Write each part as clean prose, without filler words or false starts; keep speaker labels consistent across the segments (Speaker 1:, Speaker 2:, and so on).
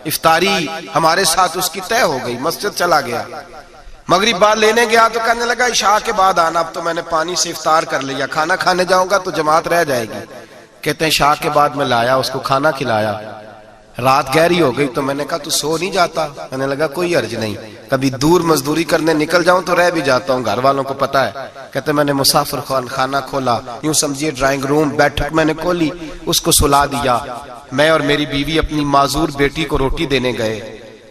Speaker 1: افطاری ہمارے ساتھ اس کی طے ہو گئی، مسجد چلا گیا، مغرب بعد لینے گیا تو کہنے لگا عشاء کے بعد آنا، اب تو میں نے پانی سے افطار کر لیا، کھانا کھانے جاؤں گا تو جماعت رہ جائے گی۔ کہتے ہیں عشاء کے بعد میں لایا، اس کو کھانا کھلایا، رات گہری ہو گئی تو میں نے کہا تو سو نہیں جاتا؟ کہنے لگا کوئی عرض نہیں، کبھی دور مزدوری کرنے نکل جاؤں تو رہ بھی جاتا ہوں، گھر والوں کو پتا ہے۔ کہتے میں نے مسافر خانہ کھولا، یوں سمجھیے ڈرائنگ روم بیٹھک میں نے کھولی، اس کو سلا دیا، میں اور میری بیوی اپنی معذور بیٹی کو روٹی دینے گئے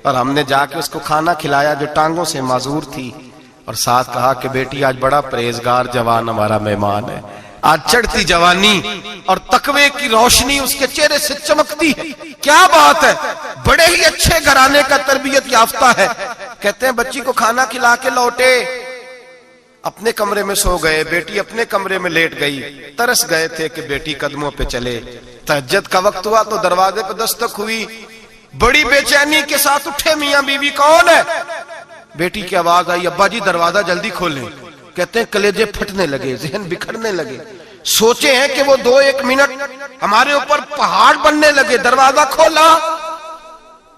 Speaker 1: اور ہم نے جا کے اس کو کھانا کھلایا جو ٹانگوں سے معذور تھی، اور ساتھ کہا کہ بیٹی آج بڑا پرہیزگار جوان ہمارا مہمان ہے، آج چڑھتی جوانی اور تقوی کی روشنی اس کے چہرے سے چمکتی ہے، کیا بات ہے، بڑے ہی اچھے گھرانے کا تربیت یافتہ ہے۔ کہتے ہیں بچی کو کھانا کھلا کے لوٹے، اپنے کمرے میں سو گئے، بیٹی اپنے کمرے میں لیٹ گئی، ترس گئے تھے کہ بیٹی قدموں پہ چلے۔ تہجد کا وقت ہوا تو دروازے پہ دستک ہوئی، بڑی بے چینی کے ساتھ اٹھے میاں بیوی، کون ہے؟ بیٹی کی آواز آئی، ابا جی دروازہ جلدی کھولیں۔ کہتے ہیں کلیجے پھٹنے لگے، ذہن بکھرنے لگے، سوچے ہیں کہ وہ 2-1 منٹ ہمارے اوپر پہاڑ بننے لگے، دروازہ کھولا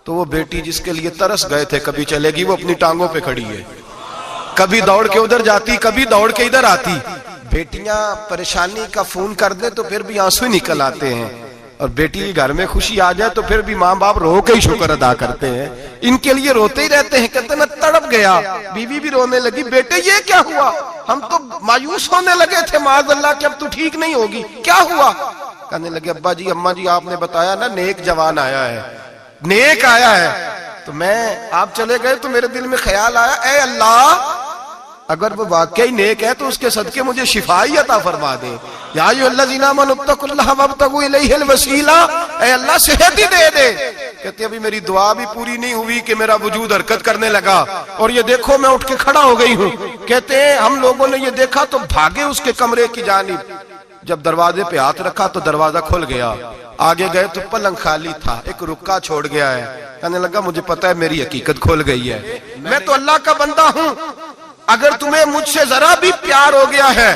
Speaker 1: تو وہ بیٹی جس کے لیے ترس گئے تھے کبھی چلے گی، وہ اپنی ٹانگوں پہ کھڑی ہے، کبھی دوڑ کے ادھر جاتی، کبھی دوڑ کے ادھر آتی۔ بیٹیاں پریشانی کا فون کر دیں تو پھر بھی آنسو نکل آتے ہیں، اور بیٹی گھر میں خوشی آ جائے تو پھر بھی ماں باپ رو کے ہی شکر ادا کرتے ہیں، ان کے لیے روتے ہی رہتے ہیں۔ کہتے ہیں میں تڑپ گیا، بیوی بھی رونے لگی، بیٹے یہ کیا ہوا؟ ہم تو مایوس ہونے لگے تھے معاذ اللہ کہ اب تو ٹھیک نہیں ہوگی، کیا ہوا؟ کہنے لگے ابا جی اماں جی آپ نے بتایا نا نیک جوان آیا ہے، نیک آیا ہے، تو میں آپ چلے گئے تو میرے دل میں خیال آیا اے اللہ اگر وہ واقعی نیک ہے تو اس کے صدقے مجھے شفائی عطا فرما دے، یا ایھا الذین آمنوا اتقوا اللہ وابتغوا الیہ الوسیلہ، اے اللہ صحت ہی دے دے۔ کہتے ابھی میری دعا بھی پوری نہیں ہوئی کہ میرا وجود حرکت کرنے لگا، اور یہ دیکھو میں اٹھ کے کھڑا ہو گئی ہوں۔ کہتے ہیں ہم لوگوں نے یہ دیکھا تو بھاگے اس کے کمرے کی جانب، جب دروازے پہ ہاتھ رکھا تو دروازہ کھل گیا، آگے گئے تو پلنگ خالی تھا، ایک رکا چھوڑ گیا ہے۔ کہنے لگا مجھے پتا ہے میری حقیقت کھل گئی ہے، میں تو اللہ کا بندہ ہوں، اگر تمہیں مجھ سے ذرا بھی پیار ہو گیا ہے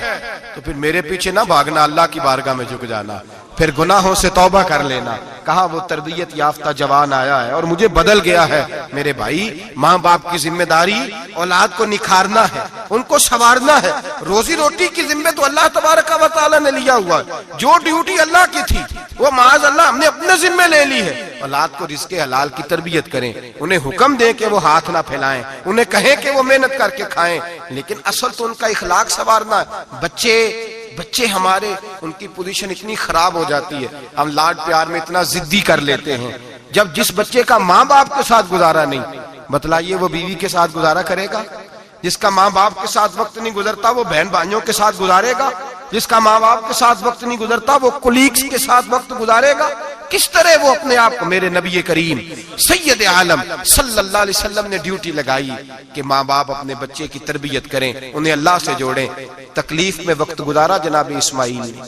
Speaker 1: تو پھر میرے پیچھے نہ بھاگنا، اللہ کی بارگاہ میں جھک جانا، پھر گناہوں سے توبہ کر لینا۔ کہا وہ تربیت یافتہ جوان آیا ہے اور مجھے بدل گیا ہے۔ میرے بھائی ماں باپ کی ذمہ داری اولاد کو نکھارنا ہے، ان کو سنوارنا ہے، روزی روٹی کی ذمہ تو اللہ تبارک و تعالی نے لیا ہوا ہے، جو ڈیوٹی اللہ کی تھی وہ معاذ اللہ ہم نے اپنے ذمہ لے لی ہے۔ اولاد کو رزق حلال کی تربیت کریں، انہیں حکم دیں کہ وہ ہاتھ نہ پھیلائیں، انہیں کہیں کہ وہ محنت کر کے کھائیں، لیکن اصل تو ان کا اخلاق سنوارنا ہے۔ بچے ہمارے ان کی پوزیشن اتنی خراب ہو جاتی ہے، ہم لاڈ پیار میں اتنا ضدی کر لیتے ہیں، جب جس بچے کا ماں باپ کے ساتھ گزارا نہیں، بتلائیے وہ بیوی کے ساتھ گزارا کرے گا؟ جس کا ماں باپ کے ساتھ وقت نہیں گزرتا وہ بہن بھائیوں کے ساتھ گزارے گا؟ جس کا ماں باپ کے ساتھ وقت نہیں گزرتا وہ کولیگز کے ساتھ وقت گزارے گا؟ کس طرح وہ اپنے آپ کو، میرے نبی کریم سید عالم صلی اللہ علیہ وسلم نے ڈیوٹی لگائی کہ ماں باپ اپنے بچے کی تربیت کریں، انہیں اللہ سے جوڑیں۔ تکلیف میں وقت گزارا جناب اسماعیل نے۔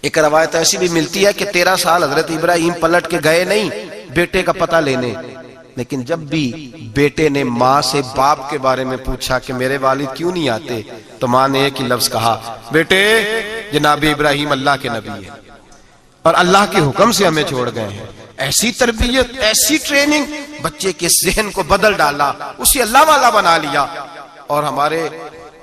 Speaker 1: ایک روایت ایسی بھی ملتی ہے کہ 13 سال حضرت ابراہیم پلٹ کے گئے نہیں بیٹے کا پتہ لینے، لیکن جب بھی بیٹے نے ماں سے باپ کے بارے میں پوچھا کہ میرے والد کیوں نہیں آتے تو ماں نے ایک ہی لفظ کہا، بیٹے جناب ابراہیم اللہ کے نبی ہے اور اللہ کے حکم سے ہمیں چھوڑ گئے ہیں۔ ایسی تربیت، ایسی ٹریننگ، بچے کے ذہن کو بدل ڈالا، اسے اللہ والا بنا لیا۔ اور ہمارے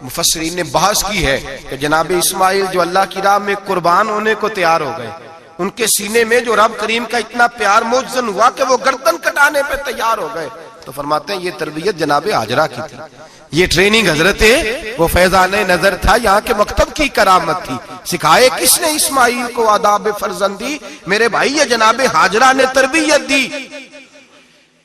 Speaker 1: مفسرین نے بحث کی ہے کہ جناب اسماعیل جو اللہ کی راہ میں قربان ہونے کو تیار ہو گئے، ان کے سینے میں جو رب کریم کا اتنا پیار موجزن ہوا کہ وہ گردن کٹانے پہ تیار ہو گئے، تو فرماتے ہیں یہ تربیت جناب ہاجرہ کی تھی، یہ ٹریننگ حضرت وہ فیضان نظر تھا، یہاں کے مکتب کی کرامت تھی۔ سکھائے کس نے اسماعیل کو آداب فرزندی؟ میرے بھائی یہ جناب ہاجرہ نے تربیت دی۔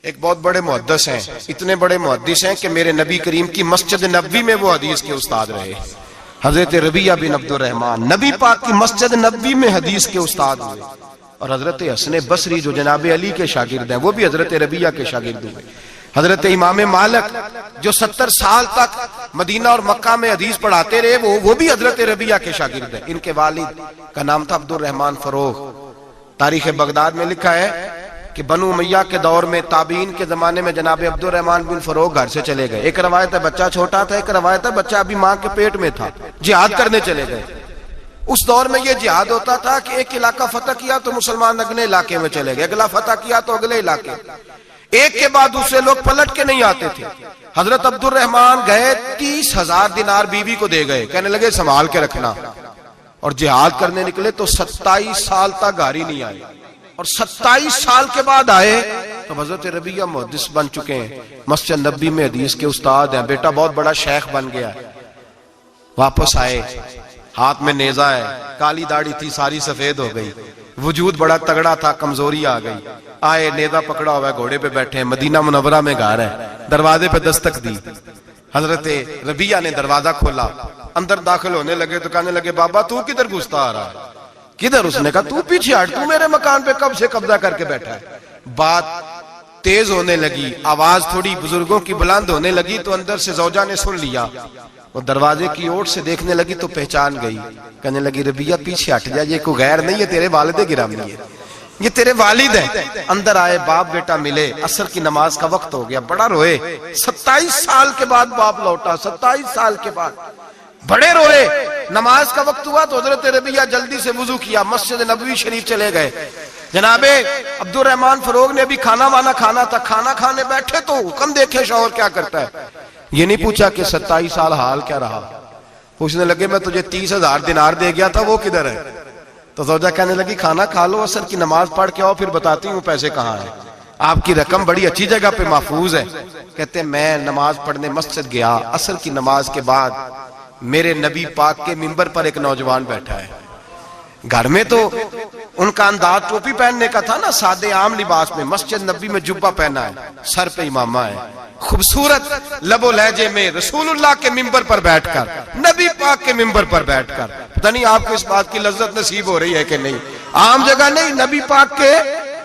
Speaker 1: ایک بہت بڑے محدث ہیں، اتنے بڑے محدث ہیں کہ میرے نبی کریم کی مسجد نبوی میں وہ حدیث کے استاد رہے، حضرت ربیعہ بن عبد الرحمن، نبی پاک کی مسجد نبوی میں حدیث کے استاد ہوئے۔ اور حضرت حسن بصری جو جناب علی کے شاگرد ہیں وہ بھی حضرت ربیعہ کے شاگرد ہوئے۔ حضرت امام مالک جو 70 سال تک مدینہ اور مکہ میں حدیث پڑھاتے رہے وہ بھی حضرت ربیعہ کے شاگرد ہیں۔ ان کے والد کا نام تھا عبد الرحمن فروغ۔ تاریخ بغداد میں لکھا ہے کہ بنو امیہ کے دور میں تابعین کے زمانے میں جناب عبد الرحمن بن فروغ گھر سے چلے گئے۔ ایک روایت ہے بچہ چھوٹا تھا، ایک روایت ہے بچہ ابھی ماں کے پیٹ میں تھا، جہاد کرنے چلے گئے۔ اس دور میں یہ جہاد ہوتا تھا کہ ایک علاقہ فتح کیا تو مسلمان اگلے علاقے میں چلے گئے، اگلا فتح کیا تو اگلے علاقے، ایک کے بعد دوسرے لوگ پلٹ کے نہیں آتے تھے۔ حضرت عبد الرحمن گئے 30,000 دینار بیوی کو دے گئے، کہنے لگے سنبھال کے رکھنا، اور جہاد کرنے نکلے تو 27 سال تک گھر نہیں آئے، اور 27 سال کے بعد آئے تو حضرت ربیعہ محدث بن چکے ہیں، مسجد نبی میں حدیث کے استاد ہیں، بیٹا بہت بڑا شیخ بن گیا، واپس آئے، ہاتھ میں نیزہ ہے، کالی داڑھی تھی ساری سفید ہو گئی، وجود بڑا تگڑا تھا، کمزوری آ گئی، آئے نیزہ پکڑا ہوا ہے، گھوڑے پہ بیٹھے ہیں، مدینہ منورہ میں گھر ہے، دروازے پہ دستک دی، حضرت ربیعہ نے دروازہ کھولا، اندر داخل ہونے لگے تو کہنے لگے بابا تو کدھر گھستا آ رہا ہے؟ کدھر؟ اس نے کہا تو پیچھے ہٹ، تو میرے مکان پہ کب سے قبضہ کر کے بیٹھا ہے۔ بات تیز ہونے لگی، آواز تھوڑی بزرگوں کی بلند ہونے لگی تو اندر سے زوجہ نے سن لیا، وہ دروازے کی اوٹ سے دیکھنے لگی تو پہچان گئی، کہنے لگی ربیعہ پیچھے ہٹ جا، یہ کوئی غیر نہیں ہے، تیرے والد گرامی ہے، یہ تیرے والد ہیں۔ اندر آئے، باپ بیٹا ملے، عصر کی نماز کا وقت ہو گیا، بڑا روئے، 27 سال کے بعد باپ لوٹا، 27 سال کے بعد بڑے روئے۔ نماز کا وقت ہوا تو حضرت ربیعہ جلدی سے وضو کیا، مسجد نبوی شریف چلے گئے۔ جناب عبد الرحمن فروغ نے بھی کھانا وانا کھانا تھا، کھانا کھانے بیٹھے تو حکم دیکھے شوہر کیا کرتا ہے، یہ نہیں پوچھا کہ 27 سال حال کیا رہا، پوچھنے لگے میں تجھے 30,000 دینار دے گیا تھا وہ کدھر ہے؟ تو زوجہ کہنے لگی کھانا کھا لو، عصر کی نماز پڑھ کے آؤ، پھر بتاتی ہوں پیسے کہاں ہیں، آپ کی رقم بڑی اچھی جگہ پہ محفوظ ہے۔ کہتے ہیں میں نماز پڑھنے مسجد گیا، عصر کی نماز کے بعد میرے نبی پاک کے منبر پر ایک نوجوان بیٹھا ہے، گھر میں تو ان کا انداز ٹوپی پہننے کا تھا نا، سادے عام لباس میں، مسجد نبی میں جبہ پہنا ہے، سر پہ امامہ ہے، خوبصورت لب و لہجے میں رسول اللہ کے منبر پر بیٹھ کر، نبی پاک کے منبر پر بیٹھ کر، پتہ نہیں آپ کو اس بات کی لذت نصیب ہو رہی ہے کہ نہیں، عام جگہ نہیں، نبی پاک کے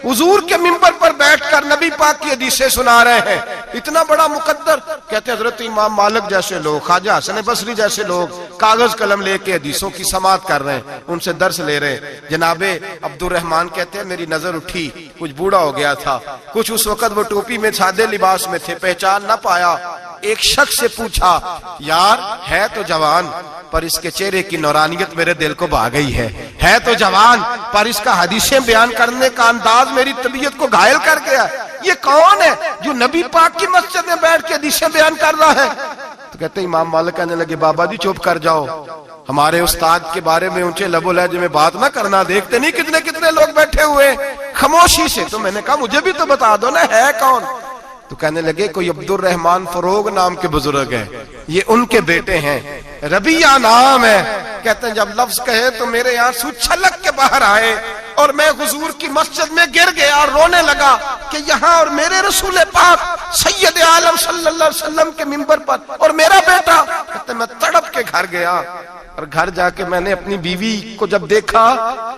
Speaker 1: حضور کے منبر پر بیٹھ کر نبی پاک کی حدیثیں سنا رہے ہیں، اتنا بڑا مقدر۔ کہتے ہیں حضرت امام مالک جیسے لوگ، خواجہ حسن بصری جیسے لوگ کاغذ قلم لے کے حدیثوں کی سماعت کر رہے ہیں، ان سے درس لے رہے ہیں۔ جناب عبد الرحمن کہتے ہیں میری نظر اٹھی، کچھ بوڑھا ہو گیا تھا، کچھ اس وقت وہ ٹوپی میں سادے لباس میں تھے، پہچان نہ پایا۔ ایک شخص سے پوچھا یار ہے تو جوان پر اس کے چہرے کی نورانیت میرے دل کو بھا گئی ہے تو جوان پر اس کا حدیثیں بیان کرنے کا انداز میری طبیعت کو گھائل کر گیا، یہ کون ہے جو نبی پاک کی مسجد میں بیٹھ کے حدیثیں بیان کر رہا ہے؟ تو کہتے ہیں امام مالک کہنے لگے بابا جی چپ کر جاؤ، ہمارے استاد کے بارے میں اونچے لب و لہجے میں بات نہ کرنا، دیکھتے نہیں کتنے کتنے لوگ بیٹھے ہوئے خاموشی سے۔ تو میں نے کہا مجھے بھی تو بتا دو نا ہے کون؟ تو کہنے لگے کوئی عبد الرحمن فروغ نام کے بزرگ ہیں، یہ ان کے بیٹے ہیں، ربیعہ نام ہے۔ کہتے ہیں جب لفظ کہے تو میرے آنسو چھلک کے باہر آئے اور میں حضور کی مسجد میں گر گیا اور رونے لگا کہ یہاں اور میرے رسول پاک سید عالم صلی اللہ علیہ وسلم کے منبر پر اور میرا بیٹا۔ کہتے ہیں میں تڑپ کے گھر گیا اور گھر جا کے میں نے اپنی بیوی کو جب دیکھا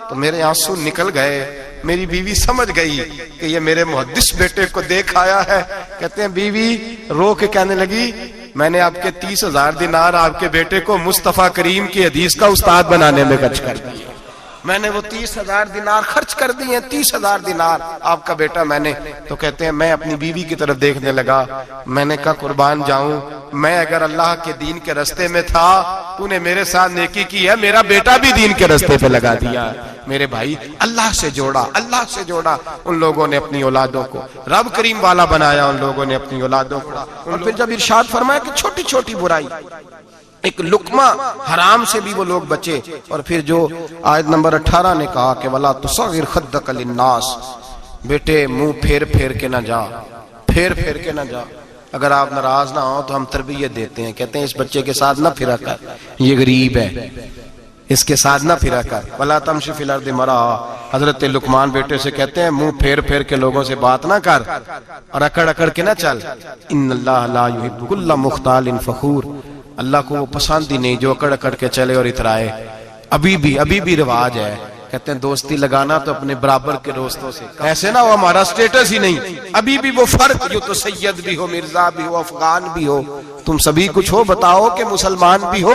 Speaker 1: تو میرے آنسو نکل گئے، میری بیوی سمجھ گئی کہ یہ میرے محدث بیٹے کو دیکھ آیا ہے۔ کہتے ہیں بیوی رو کے کہنے لگی میں نے آپ کے 30,000 دینار آپ کے بیٹے کو مصطفیٰ کریم کی حدیث کا استاد بنانے میں خرچ کر دیے، میں نے وہ 30,000 دینار خرچ کر دیے، 30,000 دینار آپ کا بیٹا میں نے۔ تو کہتے ہیں میں اپنی بیوی کی طرف دیکھنے لگا، میں نے کہا قربان جاؤں، میں اگر اللہ کے دین کے رستے میں تھا تو نے میرے ساتھ نیکی کی ہے، میرا بیٹا بھی دین کے رستے پہ لگا دیا۔ میرے بھائی اللہ سے جوڑا، اللہ سے جوڑا ان لوگوں نے اپنی اولادوں کو، رب کریم والا بنایا ان لوگوں نے اپنی اولادوں کو۔ اور پھر جب ارشاد فرمایا کہ چھوٹی چھوٹی برائی، ایک لقمہ حرام سے بھی وہ لوگ بچے، اور پھر جو آیت نمبر 18 نے کہا کہ وَلَا تُصَغِّرْ خَدَّكَ لِلنَّاسِ، بیٹے منہ پھیر پھیر کے نہ جا، پھیر پھیر کے نہ جا۔ اگر آپ ناراض نہ ہوں تو ہم تربیت دیتے ہیں، کہتے ہیں اس بچے کے ساتھ نہ پھرا کر، یہ غریب ہے، اس کے ساتھ نہ پھرا کر۔ وَلَا تَمْشِ فِي الْأَرْضِ مَرَحًا، حضرت لقمان بیٹے سے کہتے ہیں منہ پھیر پھیر کے لوگوں سے بات نہ کر اور اکڑ اکڑ کے نہ چل۔ إِنَّ اللَّهَ لَا يُحِبُّ كُلَّ مُخْتَالٍ فَخُورٍ، اللہ کو وہ پسند ہی نہیں جو اکڑ اکڑ کے چلے اور اترائے۔ ابھی بھی رواج ہے، کہتے ہیں دوستی لگانا تو اپنے برابر کے دوستوں سے، ایسے نہ وہ ہمارا سٹیٹس ہی نہیں، ابھی بھی وہ فرق، جو تو سید بھی ہو، مرزا بھی ہو، افغان بھی ہو، تم سبھی کچھ ہو، بتاؤ کہ مسلمان بھی ہو۔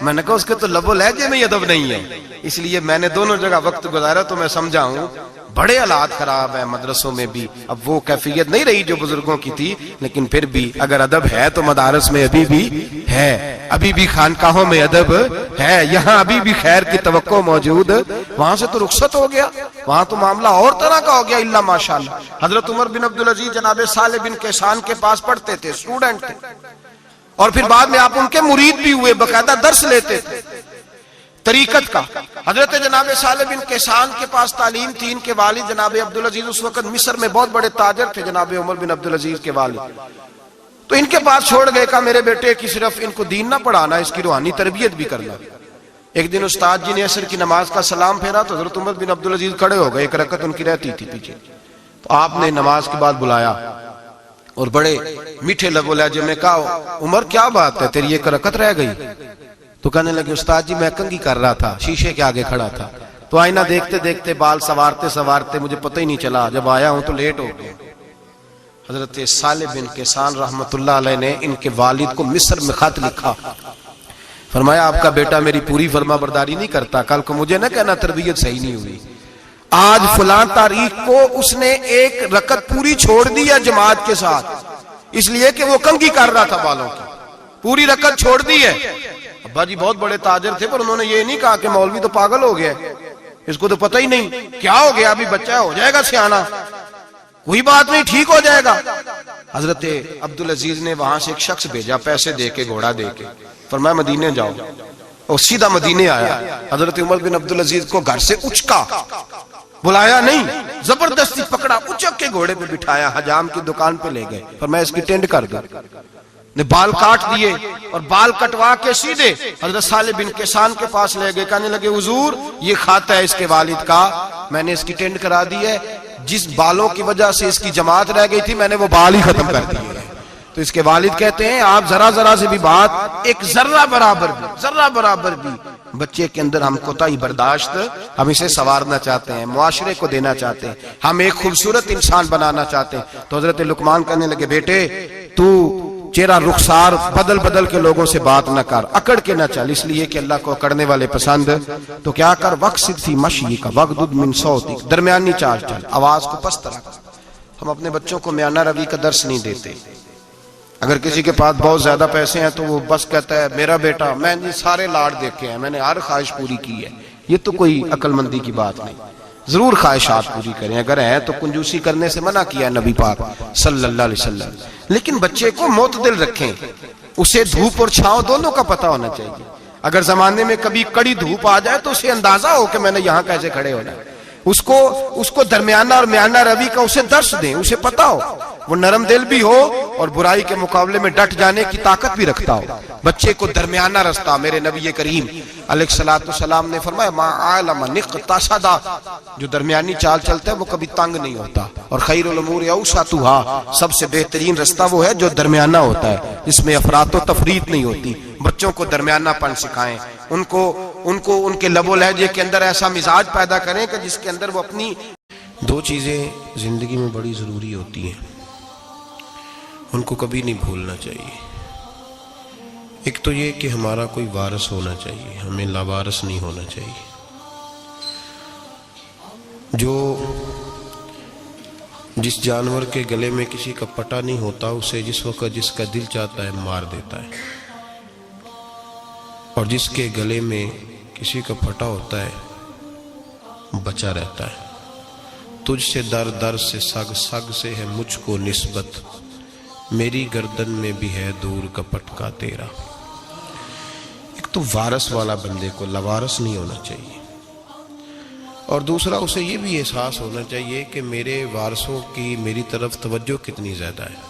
Speaker 1: میں نے کہا اس کے تو لب و لہجے میں ادب نہیں ہے، اس لیے میں نے دونوں جگہ وقت گزارا تو میں سمجھاؤں بڑے حالات خراب ہیں مدرسوں میں بھی. اب وہ کیفیت نہیں رہی جو بزرگوں کی تھی، لیکن پھر بھی اگر ادب ہے تو مدارس میں ابھی بھی ہے، ابھی بھی خانقاہوں میں ادب ہے، یہاں ابھی بھی خیر کی توقع موجود. وہاں سے تو رخصت ہو گیا، وہاں تو معاملہ اور طرح کا ہو گیا الا ماشاءاللہ. حضرت عمر بن عبدالعزیز جناب صالح بن کیسان کے پاس پڑھتے تھے، اسٹوڈنٹ تھے، اور پھر بعد میں آپ ان کے مرید بھی ہوئے، باقاعدہ درس لیتے تھے طریقت کا. حضرت جناب صالح بن کیسان کے پاس تعلیم تھی. ان کے والد جناب عبدالعزیز اس وقت مصر میں بہت بڑے تاجر تھے، جناب عمر بن عبدالعزیز کے والد. تو ان کے پاس چھوڑ گئے، کہا میرے بیٹے کی صرف ان کو دین نہ پڑھانا، اس کی روحانی تربیت بھی کرنا. ایک دن استاد جی نے عصر کی نماز کا سلام پھیرا تو حضرت عمر بن عبدالعزیز کھڑے ہو گئے، ایک رکعت ان کی رہتی تھی پیچھے. تو آپ نے نماز کے بعد بلایا اور بڑے میٹھے لب و لہجے میں کہا عمر کیا بات ہے تیری ایک رکعت رہ گئی؟ تو کہنے لگے استاد جی میں کنگھی کر رہا تھا، شیشے کے آگے کھڑا تھا، تو آئینہ دیکھتے دیکھتے بال سوارتے سوارتے مجھے پتہ ہی نہیں چلا، جب آیا ہوں تو لیٹ ہو گیا. حضرت صالح بن کیسان رحمت اللہ علیہ نے ان کے والد کو مصر میں خط لکھا، فرمایا آپ کا بیٹا میری پوری فرما برداری نہیں کرتا، کل کو مجھے نہ کہنا تربیت صحیح نہیں ہوئی. آج فلاں تاریخ کو اس نے ایک رکعت پوری چھوڑ دی ہے جماعت کے ساتھ، اس لیے کہ وہ کنگھی کر رہا تھا بالوں کی، پوری رکعت چھوڑ دی ہے. ابا جی بہت بڑے تاجر تھے پر انہوں نے یہ نہیں کہا کہ مولوی تو پاگل ہو گیا، اس کو تو پتہ ہی نہیں کیا ہو گیا، ابھی بچہ ہو جائے گا سیانا، کوئی بات نہیں ٹھیک ہو جائے گا. حضرت عبدالعزیز نے وہاں سے ایک شخص بھیجا پیسے دے کے، گھوڑا دے کے، فرمایا مدینے جاؤ، اور سیدھا مدینے آیا. حضرت عمر بن عبدالعزیز کو گھر سے اچکا، بلایا نہیں، زبردستی پکڑا، اچک کے گھوڑے پہ بٹھایا، حجام کی دکان پہ لے گئے، فرمایا اس کی ٹینڈ کر دو. نے بال کاٹ دیے اور بال کٹوا کے سیدھے حضرت صالح بن کیسان کے پاس لے گئے. کہنے لگے حضور یہ کھاتا ہے اس کے والد کا، میں نے اس کی ٹینڈ کرا دی ہے، جس بالوں کی وجہ سے اس کی جماعت رہ گئی تھی میں نے وہ بال ہی ختم کر دیے. تو اس کے والد کہتے ہیں آپ ذرا ذرا سے بھی بات، ایک ذرہ برابر بھی بچے کے اندر ہم کوتاہی برداشت، ہم اسے سنوارنا چاہتے ہیں، معاشرے کو دینا چاہتے ہیں، ہم ایک خوبصورت انسان بنانا چاہتے ہیں. تو حضرت لقمان کہنے لگے بیٹے تو چہرہ رخسار بدل بدل کے لوگوں سے بات نہ کر، اکڑ کے نہ چل، اس لیے کہ اللہ کو اکڑنے والے پسند. تو کیا کر وقصد فی مشی کا وغضض من صوتک، درمیانی چال چل، آواز کو پست رکھ. ہم اپنے بچوں کو میانہ روی کا درس نہیں دیتے. اگر کسی کے پاس بہت زیادہ پیسے ہیں تو وہ بس کہتا ہے میرا بیٹا، میں نے سارے لاڑ دیکھے ہیں، میں نے ہر خواہش پوری کی ہے. یہ تو کوئی عقل مندی کی بات نہیں. ضرور خواہشات پوری کریں، اگر ہیں تو کنجوسی کرنے سے منع کیا ہے نبی پاک صلی اللہ علیہ وسلم، لیکن بچے کو معتدل رکھیں، اسے دھوپ اور چھاؤں دونوں کا پتہ ہونا چاہیے. اگر زمانے میں کبھی کڑی دھوپ آ جائے تو اسے اندازہ ہو کہ میں نے یہاں کیسے کھڑے ہونا ہے. اس کو درمیانہ اور میانہ روی کا اسے درس دیں، اسے پتہ ہو، وہ نرم دل بھی ہو اور برائی کے مقابلے میں ڈٹ جانے کی طاقت بھی رکھتا ہو. بچے کو درمیانہ رستہ، میرے نبی کریم علیہ الصلوۃ والسلام نے فرمایا ما علم نقتصد، جو درمیانی چال چلتا ہے وہ کبھی تنگ نہیں ہوتا. اور خیر الامور اوسطها، سب سے بہترین رستہ وہ ہے جو درمیانہ ہوتا ہے، جس میں افراط و تفریط نہیں ہوتی. بچوں کو درمیانہ پن سکھائیں، ان کو ان کے لب و لہجے کے اندر ایسا مزاج پیدا کریں کہ جس کے اندر وہ اپنی. دو چیزیں زندگی میں بڑی ضروری ہوتی ہیں، ان کو کبھی نہیں بھولنا چاہیے. ایک تو یہ کہ ہمارا کوئی وارث ہونا چاہیے، ہمیں لاوارث نہیں ہونا چاہیے. جس جانور کے گلے میں کسی کا پٹا نہیں ہوتا اسے جس وقت جس کا دل چاہتا ہے مار دیتا ہے، اور جس کے گلے میں کسی کا پھٹا ہوتا ہے بچا رہتا ہے. تجھ سے در در سے سگ، سگ سے ہے مجھ کو نسبت، میری گردن میں بھی ہے دور کا پٹکا تیرا. ایک تو وارث والا بندے کو لاوارث نہیں ہونا چاہیے، اور دوسرا اسے یہ بھی احساس ہونا چاہیے کہ میرے وارثوں کی میری طرف توجہ کتنی زیادہ ہے،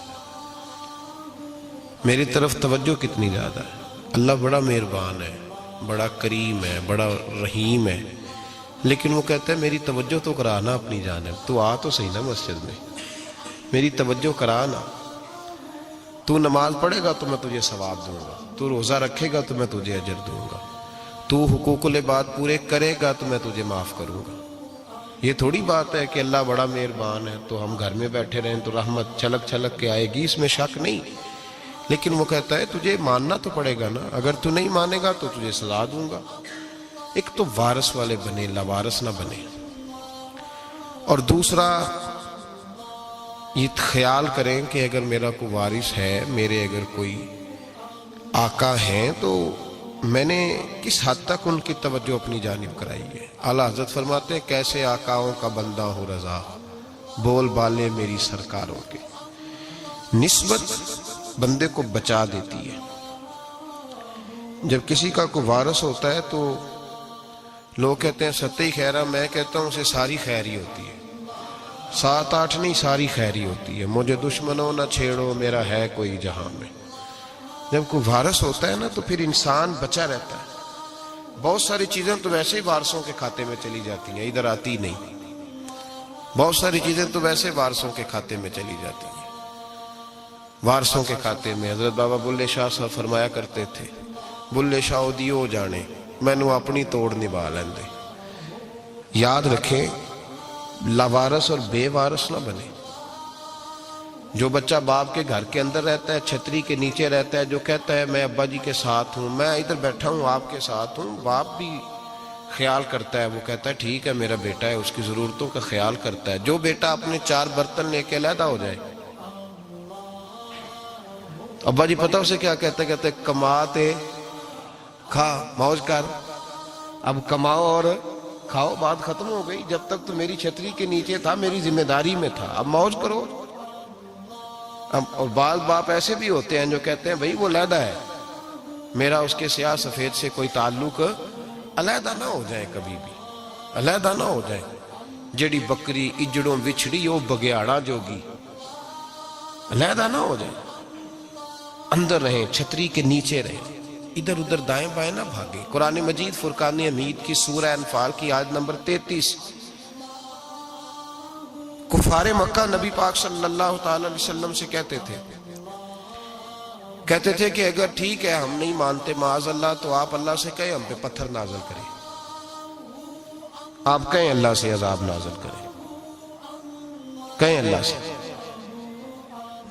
Speaker 1: میری طرف توجہ کتنی زیادہ ہے. اللہ بڑا مہربان ہے، بڑا کریم ہے، بڑا رحیم ہے، لیکن وہ کہتا ہے میری توجہ تو کرانا اپنی جانب، تو آ تو صحیح نا مسجد میں، میری توجہ کرانا. تو نماز پڑھے گا تو میں تجھے ثواب دوں گا، تو روزہ رکھے گا تو میں تجھے اجر دوں گا، تو حقوق العباد پورے کرے گا تو میں تجھے معاف کروں گا. یہ تھوڑی بات ہے کہ اللہ بڑا مہربان ہے تو ہم گھر میں بیٹھے رہیں تو رحمت چھلک چھلک کے آئے گی، اس میں شک نہیں. لیکن وہ کہتا ہے تجھے ماننا تو پڑے گا نا، اگر تو نہیں مانے گا تو تجھے سزا دوں گا۔ ایک تو وارث والے بنے، لاوارث نہ بنے، اور دوسرا یہ خیال کریں کہ اگر میرا کوئی وارث ہے، میرے اگر کوئی آقا ہیں، تو میں نے کس حد تک ان کی توجہ اپنی جانب کرائی ہے۔ اعلیٰ حضرت فرماتے ہیں کیسے آقاؤں کا بندہ ہو رضا، بول بالے میری سرکاروں کے۔ نسبت بندے کو بچا دیتی ہے۔ جب کسی کا کوئی وارث ہوتا ہے تو لوگ کہتے ہیں ستّی خیرہ، میں کہتا ہوں اسے ساری خیر ہی ہوتی ہے، 7-8 نہیں، ساری خیر ہی ہوتی ہے۔ مجھے دشمنوں نہ چھیڑو، میرا ہے کوئی جہاں میں۔ جب کوئی وارث ہوتا ہے نا تو پھر انسان بچا رہتا ہے۔ بہت ساری چیزیں تو ویسے ہی وارثوں کے کھاتے میں چلی جاتی ہیں، ادھر آتی نہیں۔ بہت ساری چیزیں تو ویسے وارثوں کے کھاتے میں چلی جاتی ہیں۔ وارثوں کے کھاتے میں حضرت بابا بلے شاہ صاحب فرمایا کرتے تھے، بلے شاہ دیو جانے مینوں اپنی توڑ نبھا لیندے۔ یاد رکھیں لاوارث اور بے وارث نہ بنے۔ جو بچہ باپ کے گھر کے اندر رہتا ہے، چھتری کے نیچے رہتا ہے، جو کہتا ہے میں ابا جی کے ساتھ ہوں، میں ادھر بیٹھا ہوں آپ کے ساتھ ہوں، باپ بھی خیال کرتا ہے، وہ کہتا ہے ٹھیک ہے میرا بیٹا ہے، اس کی ضرورتوں کا خیال کرتا ہے۔ جو بیٹا اپنے 4 برتن لے کے علیحدہ ہو جائے، ابا جی پتہ اسے کیا کہتے کہتے کماتے کھا موج کر، اب کماؤ اور کھاؤ، بات ختم ہو گئی۔ جب تک تو میری چھتری کے نیچے تھا، میری ذمہ داری میں تھا، اب موج کرو۔ اور بعض باپ ایسے بھی ہوتے ہیں جو کہتے ہیں بھئی وہ علیحدہ ہے، میرا اس کے سیاہ سفید سے کوئی تعلق، علیحدہ نہ ہو جائے، کبھی بھی علیحدہ نہ ہو جائے۔ جڑی بکری اجڑوں وچھڑی وہ بگیاڑا جوگی، علیحدہ نہ ہو جائے، اندر رہیں، چھتری کے نیچے رہیں، ادھر ادھر دائیں بائیں نہ بھاگیں۔ قرآن مجید فرقان حمید کی سورہ انفال کی آیت نمبر 33، کفار مکہ نبی پاک صلی اللہ تعالی علیہ وسلم سے کہتے تھے کہ اگر ٹھیک ہے ہم نہیں مانتے معاذ اللہ، تو آپ اللہ سے کہیں ہم پہ پتھر نازل کریں، آپ کہیں اللہ سے عذاب نازل کریں، کہیں اللہ سے۔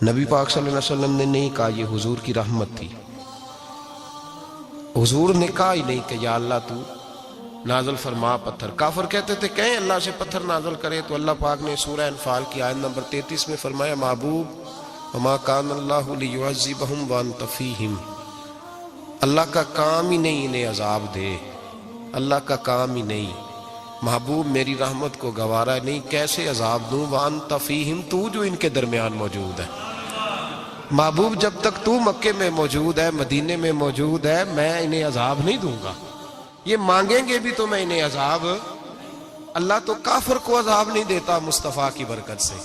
Speaker 1: نبی پاک صلی اللہ علیہ وسلم نے نہیں کہا، یہ حضور کی رحمت تھی۔ حضور نے کہا ہی نہیں کہ یا اللہ تو نازل فرما پتھر۔ کافر کہتے تھے کہیں اللہ سے پتھر نازل کرے، تو اللہ پاک نے سورہ انفال کی آیت نمبر 33 میں فرمایا محبوب وما کان اللہ لیعذبہم وانت فیہم، اللہ کا کام ہی نہیں انہیں عذاب دے، اللہ کا کام ہی نہیں، محبوب میری رحمت کو گوارا نہیں، کیسے عذاب دوں، وانت فیہم، تو جو ان کے درمیان موجود ہے۔ محبوب جب تک تو مکے میں موجود ہے، مدینے میں موجود ہے، میں انہیں عذاب نہیں دوں گا۔ یہ مانگیں گے بھی تو میں انہیں عذاب، اللہ تو کافر کو عذاب نہیں دیتا مصطفیٰ کی برکت سے،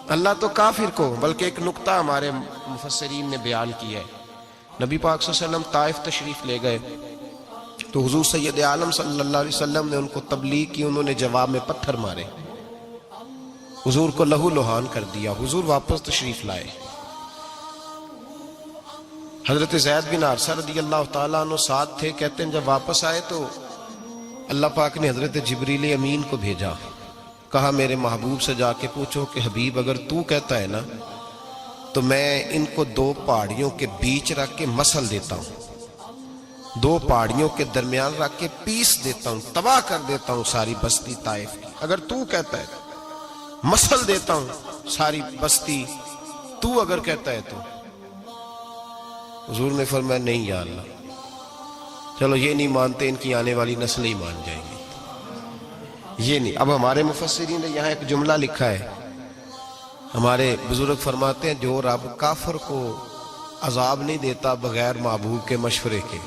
Speaker 1: اللہ تو کافر کو۔ بلکہ ایک نکتہ ہمارے مفسرین نے بیان کیا ہے، نبی پاک صلی اللہ علیہ وسلم طائف تشریف لے گئے تو حضور سید عالم صلی اللہ علیہ وسلم نے ان کو تبلیغ کی، انہوں نے جواب میں پتھر مارے، حضور کو لہو لہان کر دیا، حضور واپس تشریف لائے۔ حضرت زید بن حارثہ رضی اللہ تعالیٰ عنہ ساتھ تھے، کہتے ہیں جب واپس آئے تو اللہ پاک نے حضرت جبریل امین کو بھیجا، کہا میرے محبوب سے جا کے پوچھو کہ حبیب اگر تو کہتا ہے نا تو میں ان کو 2 پہاڑیوں کے بیچ رکھ کے مسل دیتا ہوں، 2 پہاڑیوں کے درمیان رکھ کے پیس دیتا ہوں، تباہ کر دیتا ہوں ساری بستی طائف کی، اگر تو کہتا ہے مسل دیتا ہوں ساری بستی، تو اگر کہتا ہے تو۔ حضور نے فرمایا نہیں یا اللہ، چلو یہ نہیں مانتے، ان کی آنے والی نسلیں ہی مان جائیں گی، یہ نہیں۔ اب ہمارے مفسرین نے یہاں ایک جملہ لکھا ہے، ہمارے بزرگ فرماتے ہیں جو رب کافر کو عذاب نہیں دیتا بغیر محبوب کے مشورے کے،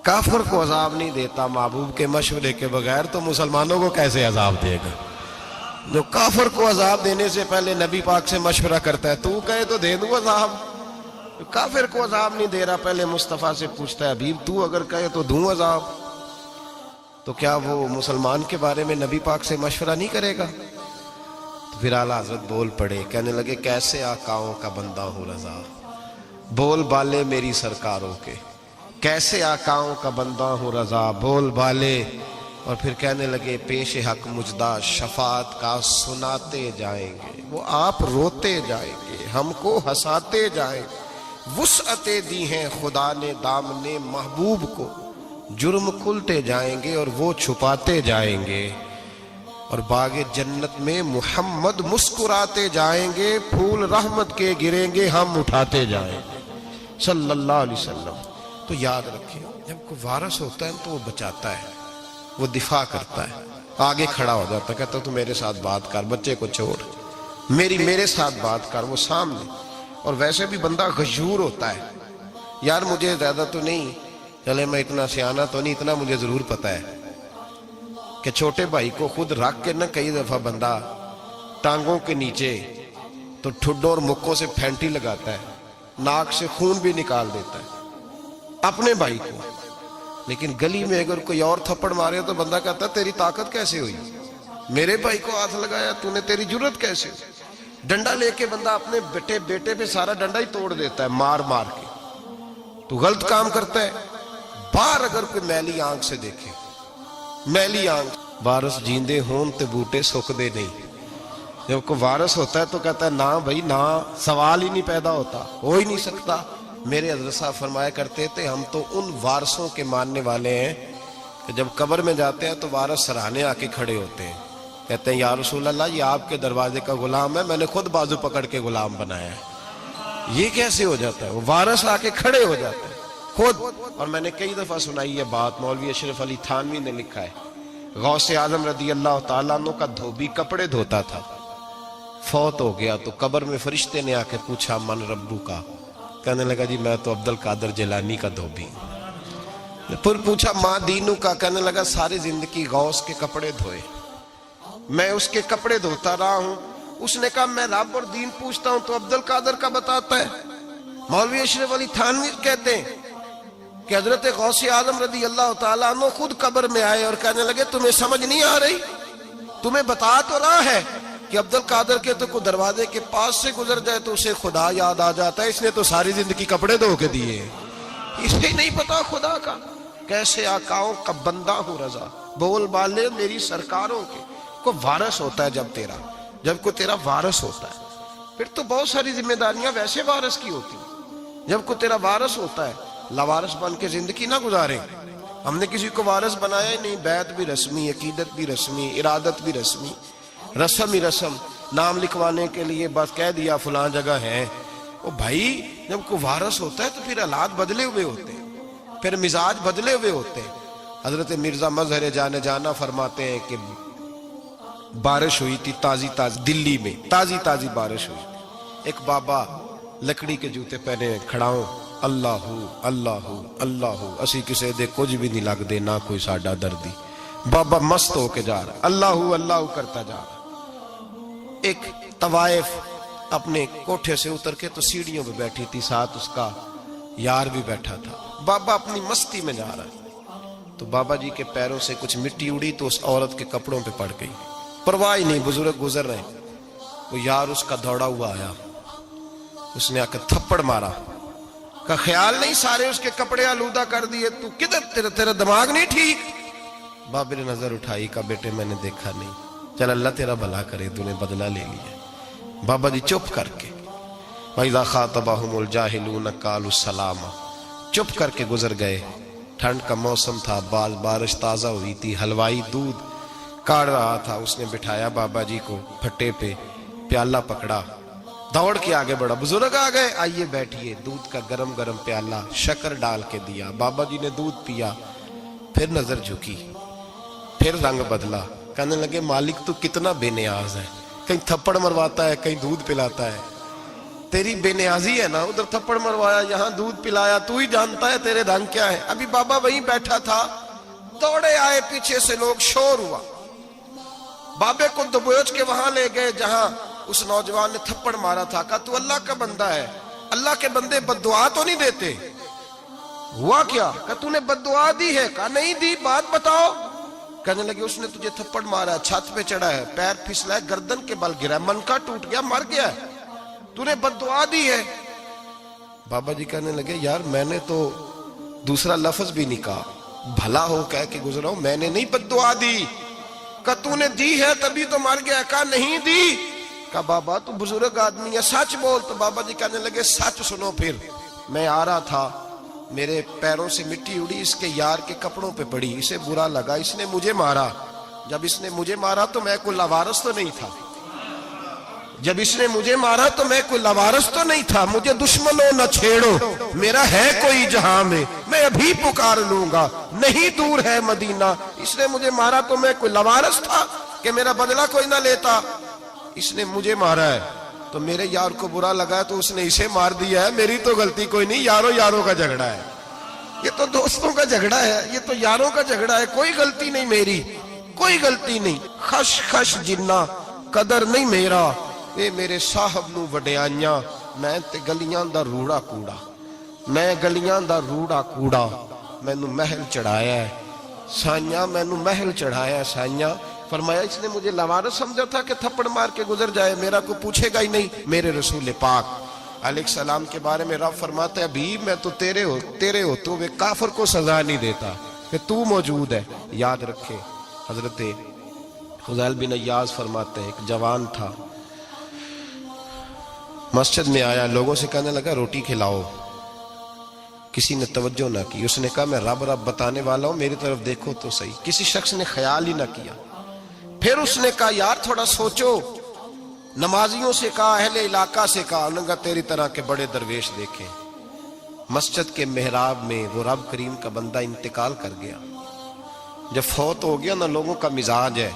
Speaker 1: کافر کو عذاب نہیں دیتا محبوب کے مشورے کے بغیر، تو مسلمانوں کو کیسے عذاب دے گا؟ جو کافر کو عذاب دینے سے پہلے نبی پاک سے مشورہ کرتا ہے، تو کہے تو دے دوں عذاب، کافر کو عذاب نہیں دے رہا، پہلے مصطفیٰ سے پوچھتا ہے حبیب تو اگر کہے تو دوں عذاب، تو کیا وہ مسلمان کے بارے میں نبی پاک سے مشورہ نہیں کرے گا؟ تو پھر اعلیٰ حضرت بول پڑے، کہنے لگے کیسے آقاؤں کا بندہ ہو رضا، بول بالے میری سرکاروں کے، کیسے آقاؤں کا بندہ ہو رضا، بول بالے۔ اور پھر کہنے لگے پیش حق مجدہ شفاعت کا سناتے جائیں گے، وہ آپ روتے جائیں گے، ہم کو ہنساتے جائیں گے، وسعتیں دی ہیں خدا نے دامن محبوب کو، جرم کھلتے جائیں گے اور وہ چھپاتے جائیں گے، اور باغ جنت میں محمد مسکراتے جائیں گے، پھول رحمت کے گریں گے، ہم اٹھاتے جائیں گے صلی اللہ علیہ وسلم۔ تو یاد رکھیں، جب کوئی وارث ہوتا ہے تو وہ بچاتا ہے، وہ دفاع کرتا ہے، آگے کھڑا ہو جاتا ہے، کہتا تو میرے ساتھ بات کر، بچے کو چھوڑ، میرے ساتھ بات کر، وہ سامنے۔ اور ویسے بھی بندہ غیور ہوتا ہے، یار مجھے زیادہ تو نہیں، چلے میں اتنا سیانا تو نہیں، اتنا مجھے ضرور پتا ہے کہ چھوٹے بھائی کو خود رکھ کے نہ کئی دفعہ بندہ ٹانگوں کے نیچے تو ٹھڈوں اور مکوں سے پھینٹی لگاتا ہے، ناک سے خون بھی نکال دیتا ہے اپنے بھائی کو، لیکن گلی میں اگر کوئی اور تھپڑ مارے تو بندہ کہتا ہے تیری طاقت کیسے ہوئی، میرے بھائی کو ہاتھ لگایا تو نے، تیری جرت کیسے ہوئی؟ ڈنڈا لے کے بندہ اپنے بیٹے پہ سارا ڈنڈا ہی توڑ دیتا ہے مار مار کے، تو غلط کام کرتا ہے۔ باہر اگر کوئی میلی آنکھ سے دیکھے، میلی آنکھ، وارث جیندے ہون تے بوٹے سکدے نہیں، جب کوئی وارث ہوتا ہے تو کہتا ہے نا بھائی نا، سوال ہی نہیں پیدا ہوتا، ہو ہی نہیں سکتا۔ میرے حضرت صاحب فرمایا کرتے تھے ہم تو ان وارثوں کے ماننے والے ہیں کہ جب قبر میں جاتے ہیں تو وارث سراہنے آ کے کھڑے ہوتے ہیں، کہتے ہیں یا رسول اللہ یہ آپ کے دروازے کا غلام ہے، میں نے خود بازو پکڑ کے غلام بنایا ہے۔ یہ کیسے ہو جاتا ہے؟ وہ وارث آ کے کھڑے ہو جاتے ہیں خود۔ اور میں نے کئی دفعہ سنائی یہ بات، مولوی اشرف علی تھانوی نے لکھا ہے، غوث اعظم رضی اللہ تعالیٰ عنہ کا دھوبی کپڑے دھوتا تھا، فوت ہو گیا تو قبر میں فرشتے نے آ کے پوچھا من ربو کا، کہنے لگا جی میں تو عبد القادر جیلانی کا دھوبی ہوں۔ پھر پوچھا ماں دینو کا، کہنے لگا ساری زندگی غوث کے کپڑے دھوئے، میں اس کے کپڑے دھوتا رہا ہوں۔ اس نے کہا میں رب اور دین پوچھتا ہوں تو عبد القادر کا بتاتا ہے۔ مولوی اشرف علی تھانوی کہتے ہیں کہ حضرت غوث اعظم رضی اللہ تعالیٰ عنہ خود قبر میں آئے اور کہنے لگے تمہیں سمجھ نہیں آ رہی، تمہیں بتا تو رہا ہے کہ عبد القادر کے تو کوئی دروازے کے پاس سے گزر جائے تو اسے خدا یاد آ جاتا ہے، اس نے تو ساری زندگی کپڑے دھو کے دیے، اسے نہیں پتا خدا کا۔ کیسے آقاؤں کا بندہ ہوں رضا، بول بالے میری سرکاروں کے۔ کوئی وارث ہوتا ہے جب کوئی تیرا وارث ہوتا ہے، پھر تو بہت ساری ذمہ داریاں ویسے وارث کی ہوتی ہیں۔ جب کوئی تیرا وارث ہوتا ہے، لاوارث بن کے زندگی نہ گزارے۔ ہم نے کسی کو وارث بنایا ہی نہیں، بیعت بھی رسمی، عقیدت بھی رسمی، ارادت بھی رسمی، رسم ہی رسم، نام لکھوانے کے لیے بس کہہ دیا فلاں جگہ ہے۔ او بھائی جب کوئی وارث ہوتا ہے تو پھر حالات بدلے ہوئے ہوتے ہیں، پھر مزاج بدلے ہوئے ہوتے ہیں۔ حضرت مرزا مظہر جانا فرماتے ہیں کہ بارش ہوئی تھی تازی دلی میں تازی بارش ہوئی تھی، ایک بابا لکڑی کے جوتے پہنے کھڑا ہوں، اللہ اللہ اللہ اسی کسے دے کچھ بھی نہیں لگ دے نہ کوئی ساڈا دردی۔ بابا مست ہو کے جا رہا، اللہ اللہ کرتا جا رہا۔ ایک طوائف اپنے کوٹھے سے اتر کے تو سیڑھیوں پہ بیٹھی تھی، ساتھ اس کا یار بھی بیٹھا تھا، بابا اپنی مستی میں جا رہا ہے۔ تو بابا جی کے پیروں سے کچھ مٹی اڑی تو اس عورت کے کپڑوں پہ پڑ گئی، پرواہ نہیں، بزرگ گزر رہے ہیں۔ وہ یار اس کا دوڑا ہوا آیا، اس نے آ کے تھپڑ مارا، کا خیال نہیں سارے اس کے کپڑے آلودہ کر دیے، تو کدھر تیرا دماغ نہیں ٹھیک؟ بابا نے نظر اٹھائی، کہا بیٹے میں نے دیکھا نہیں، چل اللہ تیرا بھلا کرے، تو نے بدلہ لے لیا۔ بابا جی چپ کر کے وَإِذَا خَاطَبَهُمُ الْجَاهِلُونَ قَالُوا السَّلَامَ، چپ کر کے گزر گئے۔ ٹھنڈ کا موسم تھا، بارش تازہ ہوئی تھی، حلوائی دودھ کاڑ رہا تھا، اس نے بٹھایا بابا جی کو پھٹے پہ، پیالہ پکڑا، دوڑ کے آگے بڑھا، بزرگ آ گئے، آئیے بیٹھیے، دودھ کا گرم گرم پیالہ شکر ڈال کے دیا، بابا جی نے دودھ پیا، پھر نظر جھکی، پھر رنگ بدلا، کہنے لگے مالک تو کتنا بے نیاز ہے، کہیں تھپڑ مرواتا ہے کہیں دودھ پلاتا ہے، تیری بے نیازی ہے نا، ادھر تھپڑ مروایا یہاں دودھ پلایا، تو ہی جانتا ہے تیرے رنگ کیا ہے۔ ابھی بابا وہیں بیٹھا تھا، دوڑے آئے پیچھے سے لوگ، شور ہوا، بابے کو دبوچ کے وہاں لے گئے جہاں اس نوجوان نے تھپڑ مارا تھا، کہا تو اللہ کا بندہ ہے، اللہ کے بندے بد دعا تو نہیں دیتے، ہوا کیا؟ کہا تو نے بد دعا دی ہے؟ کہا نہیں دی، بات بتاؤ۔ کہنے لگے اس نے تجھے تھپڑ مارا، چھت پہ چڑھا ہے، پیر پھسلا ہے، گردن کے بل گرا، منکا ٹوٹ گیا، مر گیا ہے، تو نے بد دعا دی ہے۔ بابا جی کہنے لگے یار میں نے تو دوسرا لفظ بھی نہیں کہا، بھلا ہو کہہ کے گزرا ہوں، میں نے نہیں بد دعا دی۔ کہا تو نے دی ہے تبھی تو مر گیا، کہا نہیں دی۔ کہا بابا تو بزرگ آدمی ہے، سچ بول۔ تو بابا جی کہنے لگے سچ سنو پھر، میں آ رہا تھا, میرے پیروں سے مٹی اڑی, اس کے یار کے کپڑوں پہ پڑی, اسے برا لگا, اس نے مجھے مارا. جب اس نے مجھے مارا تو میں کوئی لاوارث تو نہیں تھا, جب اس نے مجھے مارا تو میں کوئی لاوارث تو نہیں تھا. مجھے دشمنوں نہ چھیڑو, میرا ہے کوئی جہاں میں ابھی پکار لوں گا, نہیں دور ہے مدینہ. اس نے مجھے مارا تو میں کوئی لاوارث تھا کہ میرا بدلہ کوئی نہ لیتا. اس نے مجھے مارا ہے تو میرے یار کو برا لگا ہے تو اس نے اسے مار دیا ہے, میری تو غلطی کوئی نہیں. یاروں کا جھگڑا ہے, یہ تو دوستوں کا جھگڑا ہے, یہ تو یاروں کا جھگڑا ہے, کوئی غلطی نہیں میری, کوئی غلطی نہیں. خش خش جنہ قدر نہیں میرا, اے میرے صاحب نو وڈیاں, میں تے گلیاں دا روڑا کوڑا, میں گلیاں دا روڑا کوڑا. مینوں محل چڑھایا ہے سائیاں, مینوں محل چڑھایا ہے سائیاں. فرمایا اس نے مجھے لاوارث سمجھا تھا کہ تھپڑ مار کے گزر جائے, میرا کو پوچھے گا ہی نہیں. میرے رسول پاک علیہ السلام کے بارے میں رب فرماتا ہے, ابھی میں تو تیرے ہوتے ہوئے کافر کو سزا نہیں دیتا کہ تو موجود ہے. یاد رکھے حضرت فضیل بن ایاز فرماتے ہیں, ایک جوان تھا, مسجد میں آیا, لوگوں سے کہنے لگا روٹی کھلاؤ. کسی نے توجہ نہ کی. اس نے کہا میں رب بتانے والا ہوں, میری طرف دیکھو تو صحیح. کسی شخص نے خیال ہی نہ کیا. پھر اس نے کہا یار تھوڑا سوچو. نمازیوں سے کہا, اہل علاقہ سے کہا, انہوں نے کہا تیری طرح کے بڑے درویش دیکھیں. مسجد کے محراب میں وہ رب کریم کا بندہ انتقال کر گیا. جب فوت ہو گیا نا, لوگوں کا مزاج ہے,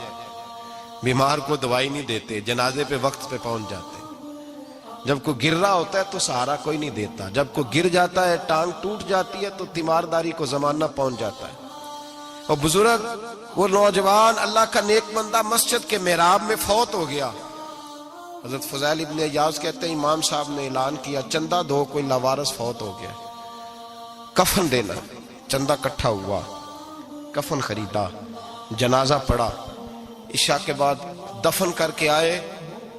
Speaker 1: بیمار کو دوائی نہیں دیتے, جنازے پہ وقت پہ پہنچ جاتے. جب کوئی گر رہا ہوتا ہے تو سہارا کوئی نہیں دیتا, جب کوئی گر جاتا ہے ٹانگ ٹوٹ جاتی ہے تو تیمارداری کو زمانہ پہنچ جاتا ہے. اور بزرگ وہ نوجوان اللہ کا نیک بندہ مسجد کے محراب میں فوت ہو گیا. حضرت فضیل ابن ایاز کہتے ہیں امام صاحب نے اعلان کیا چندہ دو, کوئی لاوارث فوت ہو گیا, کفن دینا. چندہ کٹھا ہوا, کفن خریدا, جنازہ پڑا, عشاء کے بعد دفن کر کے آئے.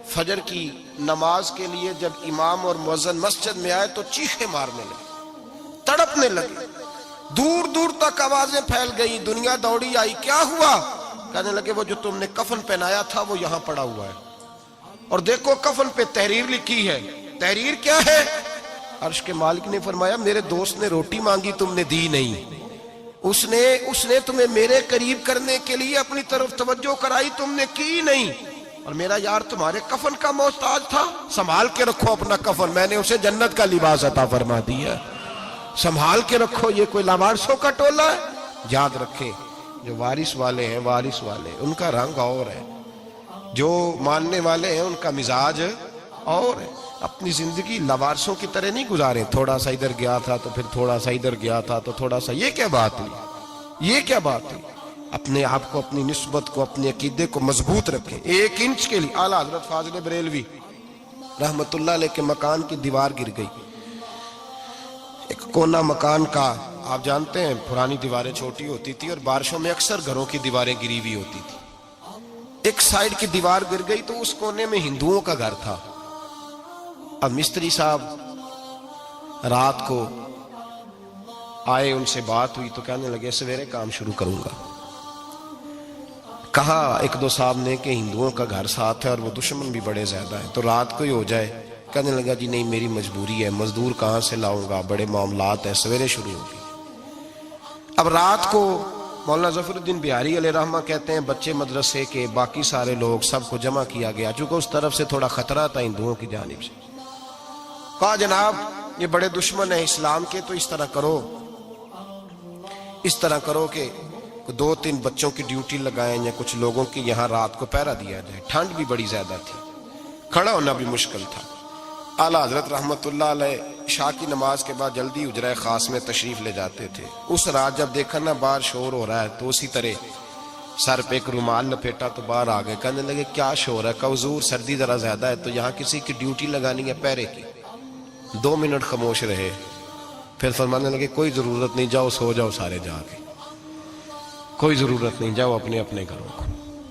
Speaker 1: فجر کی نماز کے لیے جب امام اور مؤذن مسجد میں آئے تو چیخیں مارنے لگے, تڑپنے لگے, دور دور تک آوازیں پھیل گئی. دنیا دوڑی آئی, کیا ہوا؟ کہنے لگے وہ جو تم نے کفن پہنایا تھا وہ یہاں پڑا ہوا ہے, اور دیکھو کفن پہ تحریر لکھی ہے. تحریر کیا ہے؟ عرش کے مالک نے فرمایا میرے دوست نے روٹی مانگی, تم نے دی نہیں. اس نے تمہیں میرے قریب کرنے کے لیے اپنی طرف توجہ کرائی, تم نے کی نہیں. اور میرا یار تمہارے کفن کا محتاج تھا, سنبھال کے رکھو اپنا کفن, میں نے اسے جنت کا لباس عطا فرما دیا, سنبھال کے رکھو. یہ کوئی لاوارثوں کا ٹولہ ہے؟ یاد رکھیں جو وارث والے ہیں, وارث والے ان کا رنگ اور ہے, جو ماننے والے ہیں ان کا مزاج اور ہے. اپنی زندگی لاوارثوں کی طرح نہیں گزاریں, تھوڑا سا ادھر گیا تھا تو پھر تھوڑا سا ادھر گیا تھا تو تھوڑا سا. یہ کیا بات ہوئی, یہ کیا بات ہوئی؟ اپنے آپ کو, اپنی نسبت کو, اپنے عقیدے کو مضبوط رکھیں. 1 انچ کے لیے اعلیٰ حضرت فاضل بریلوی رحمت اللہ علیہ کے مکان کی دیوار گر گئی. ایک کونا مکان کا, آپ جانتے ہیں پرانی دیواریں چھوٹی ہوتی تھی اور بارشوں میں اکثر گھروں کی دیواریں گری ہوئی ہوتی تھی. ایک سائیڈ کی دیوار گر گئی تو اس کونے میں ہندوؤں کا گھر تھا. اب مستری صاحب رات کو آئے, ان سے بات ہوئی تو کہنے لگے سویرے کام شروع کروں گا. کہا 1-2 صاحب نے کہ ہندوؤں کا گھر ساتھ ہے اور وہ دشمن بھی بڑے زیادہ ہیں, تو رات کو ہی ہو جائے. کہنے لگا جی نہیں میری مجبوری ہے, مزدور کہاں سے لاؤں گا, بڑے معاملات ہیں, سویرے شروع ہوگی. اب رات کو مولانا ظفر الدین بہاری علیہ رحمہ کہتے ہیں بچے مدرسے کے, باقی سارے لوگ, سب کو جمع کیا گیا, چونکہ اس طرف سے تھوڑا خطرہ تھا ہندوؤں کی جانب سے. کہا جناب یہ بڑے دشمن ہیں اسلام کے, تو اس طرح کرو کہ 2-3 بچوں کی ڈیوٹی لگائیں یا کچھ لوگوں کی یہاں رات کو پہرا دیا جائے. ٹھنڈ بھی بڑی زیادہ تھی, کھڑا ہونا بھی مشکل تھا. اعلیٰ حضرت رحمت اللہ علیہ عشاء کی نماز کے بعد جلدی حجرہ خاص میں تشریف لے جاتے تھے. اس رات جب دیکھا نا باہر شور ہو رہا ہے تو اسی طرح سر پہ ایک رومال لپیٹا تو باہر آ گئے. کہنے لگے کیا شور ہے؟ کہ حضور سردی ذرا زیادہ ہے تو یہاں کسی کی ڈیوٹی لگانی ہے پہرے کی. 2 منٹ خاموش رہے, پھر فرمانے لگے کوئی ضرورت نہیں, جاؤ سو جاؤ سارے جا کے, کوئی ضرورت نہیں, جاؤ اپنے اپنے گھروں کو,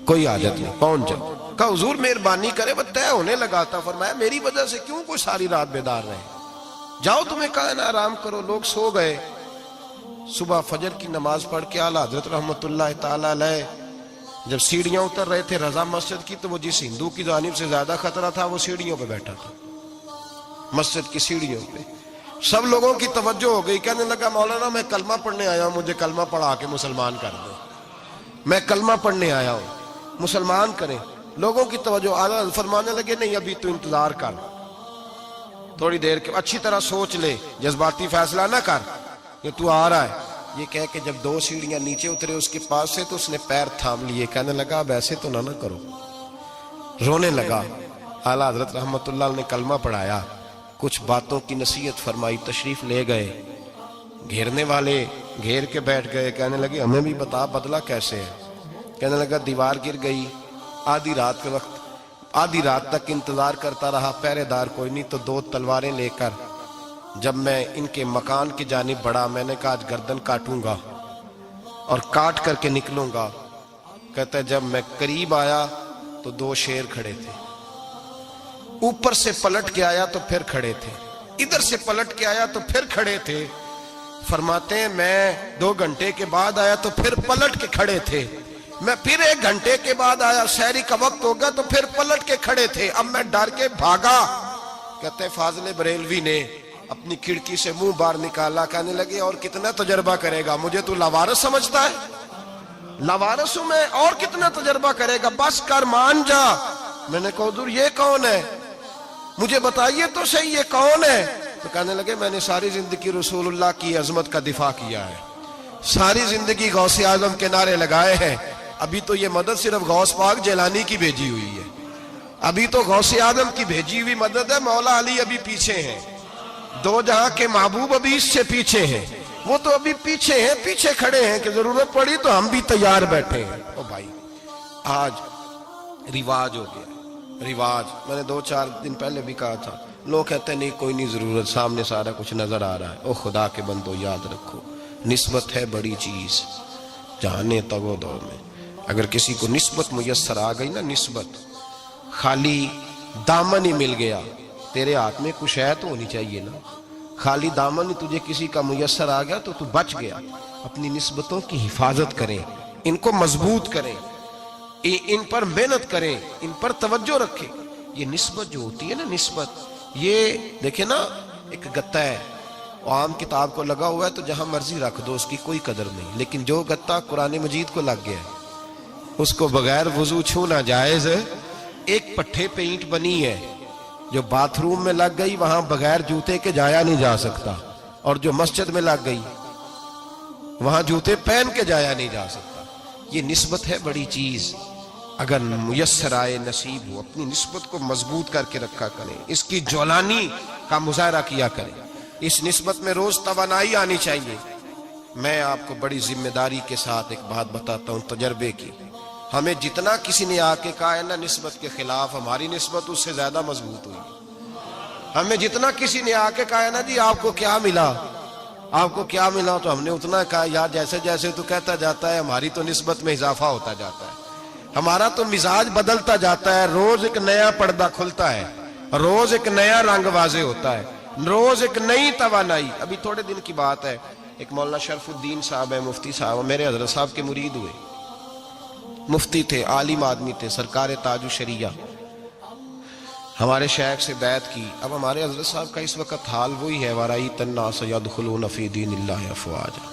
Speaker 1: کوئی حاجت نہیں, پہنچ جاؤ. کہا حضور مہربانی کرے, وہ طے ہونے لگا تھا. فرمایا میری وجہ سے کیوں کوئی ساری رات بیدار رہے, جاؤ تمہیں کہا نا آرام کرو. لوگ سو گئے. صبح فجر کی نماز پڑھ کے اعلیٰ حضرت رحمت اللہ تعالی علیہ جب سیڑھیاں اتر رہے تھے رضا مسجد کی, تو وہ جس ہندو کی جانب سے زیادہ خطرہ تھا وہ سیڑھیوں پہ بیٹھا تھا, مسجد کی سیڑھیوں پہ. سب لوگوں کی توجہ ہو گئی. کہنے لگا مولانا میں کلمہ پڑھنے آیا ہوں, مجھے کلمہ پڑھا کے مسلمان کر دو. میں کلمہ پڑھنے آیا ہوں, مسلمان کریں. لوگوں کی توجہ. اعلیٰ فرمانے لگے نہیں ابھی تو انتظار کر, تھوڑی دیر کے اچھی طرح سوچ لے, جذباتی فیصلہ نہ کر کہ تو آ رہا ہے. یہ کہہ کے جب 2 سیڑھیاں نیچے اترے اس کے پاس سے تو اس نے پیر تھام لیے. کہنے لگا اب ایسے تو نہ کرو. رونے لگا. اعلیٰ حضرت رحمت اللہ نے کلمہ پڑھایا, کچھ باتوں کی نصیحت فرمائی, تشریف لے گئے. گھیرنے والے گھیر کے بیٹھ گئے. کہنے لگے ہمیں بھی بتا بدلہ کیسے ہے. کہنے لگا دیوار گر گئی, آدھی رات کے وقت, آدھی رات تک انتظار کرتا رہا, پہرے دار کوئی نہیں, تو 2 تلواریں لے کر جب میں ان کے مکان کی جانب بڑھا, میں نے کہا آج گردن کاٹوں گا اور کاٹ کر کے نکلوں گا. کہتا ہے جب میں قریب آیا تو 2 شیر کھڑے تھے, اوپر سے پلٹ کے آیا تو پھر کھڑے تھے, ادھر سے پلٹ کے آیا تو پھر کھڑے تھے. فرماتے ہیں میں 2 گھنٹے کے بعد آیا تو پھر پلٹ کے کھڑے تھے. میں پھر 1 گھنٹے کے بعد آیا, سحری کا وقت ہو گیا تو پھر پلٹ کے کھڑے تھے. اب میں ڈر کے بھاگا. کہتے ہیں فاضل بریلوی نے اپنی کھڑکی سے منہ باہر نکالا. کہنے لگے اور کتنا تجربہ کرے گا, مجھے تو لاوارث سمجھتا ہے, لاوارث ہوں میں, اور کتنا تجربہ کرے گا, بس کر مان جا. میں نے کہا حضور یہ کون ہے, مجھے بتائیے تو صحیح یہ کون ہے. تو کہنے لگے میں نے ساری زندگی رسول اللہ کی عظمت کا دفاع کیا ہے, ساری زندگی غوث اعظم کے نعرے لگائے ہیں. ابھی تو یہ مدد صرف غوث پاک جیلانی کی بھیجی ہوئی ہے, ابھی تو غوث اعظم کی بھیجی ہوئی مدد ہے. مولا علی ابھی پیچھے ہیں, 2 جہاں کے محبوب ابھی اس سے پیچھے ہیں, وہ تو ابھی پیچھے ہیں, پیچھے کھڑے ہیں کہ ضرورت پڑی تو ہم بھی تیار بیٹھے ہیں. او بھائی آج رواج ہو گیا, رواج. میں نے 2-4 دن پہلے بھی کہا تھا, لوگ کہتے ہیں نہیں کوئی نہیں ضرورت, سامنے سارا کچھ نظر آ رہا ہے. او خدا کے بندو یاد رکھو, نسبت ہے بڑی چیز. جہانے تگو دو میں اگر کسی کو نسبت میسر آ گئی نا, نسبت, خالی دامن ہی مل گیا, تیرے ہاتھ میں کچھ ہے تو ہونی چاہیے نا. خالی دامن ہی تجھے کسی کا میسر آ گیا تو تو بچ گیا. اپنی نسبتوں کی حفاظت کریں, ان کو مضبوط کریں, ان پر محنت کریں, ان پر توجہ رکھیں. یہ نسبت جو ہوتی ہے نا, نسبت, یہ دیکھیں نا ایک گتا ہے, عام کتاب کو لگا ہوا ہے تو جہاں مرضی رکھ دو, اس کی کوئی قدر نہیں. لیکن جو گتا قرآن مجید کو لگ گیا ہے اس کو بغیر وضو چھونا جائز ہے. ایک پٹھے پہ اینٹ بنی ہے, جو باتھ روم میں لگ گئی وہاں بغیر جوتے کے جایا نہیں جا سکتا, اور جو مسجد میں لگ گئی وہاں جوتے پہن کے جایا نہیں جا سکتا. یہ نسبت ہے بڑی چیز. اگر میسر آئے, نصیب ہو, اپنی نسبت کو مضبوط کر کے رکھا کریں, اس کی جولانی کا مظاہرہ کیا کریں. اس نسبت میں روز توانائی آنی چاہیے. میں آپ کو بڑی ذمہ داری کے ساتھ ایک بات بتاتا ہوں تجربے کی. ہمیں جتنا کسی نے آ کے کہا ہے نا نسبت کے خلاف, ہماری نسبت اس سے زیادہ مضبوط ہوئی. ہمیں جتنا کسی نے آ کے کہا ہے نا جی آپ کو کیا ملا, آپ کو کیا ملا, تو ہم نے اتنا کہا یار جیسے جیسے تو کہتا جاتا ہے ہماری تو نسبت میں اضافہ ہوتا جاتا ہے, ہمارا تو مزاج بدلتا جاتا ہے. روز ایک نیا پردہ کھلتا ہے, روز ایک نیا رنگ واضح ہوتا ہے, روز ایک نئی توانائی. ابھی تھوڑے دن کی بات ہے, ایک مولانا شرف الدین صاحب ہے, مفتی صاحب, میرے حضرت صاحب کے مرید ہوئے. مفتی تھے, عالم آدمی تھے, سرکار تاج الشریعہ, ہمارے شیخ سے بیعت کی. اب ہمارے حضرت صاحب کا اس وقت حال وہی ہے, وَرَأَيْتَ النَّاسَ يَدْخُلُونَ فِي دِينِ اللَّهِ أَفْوَاجًا.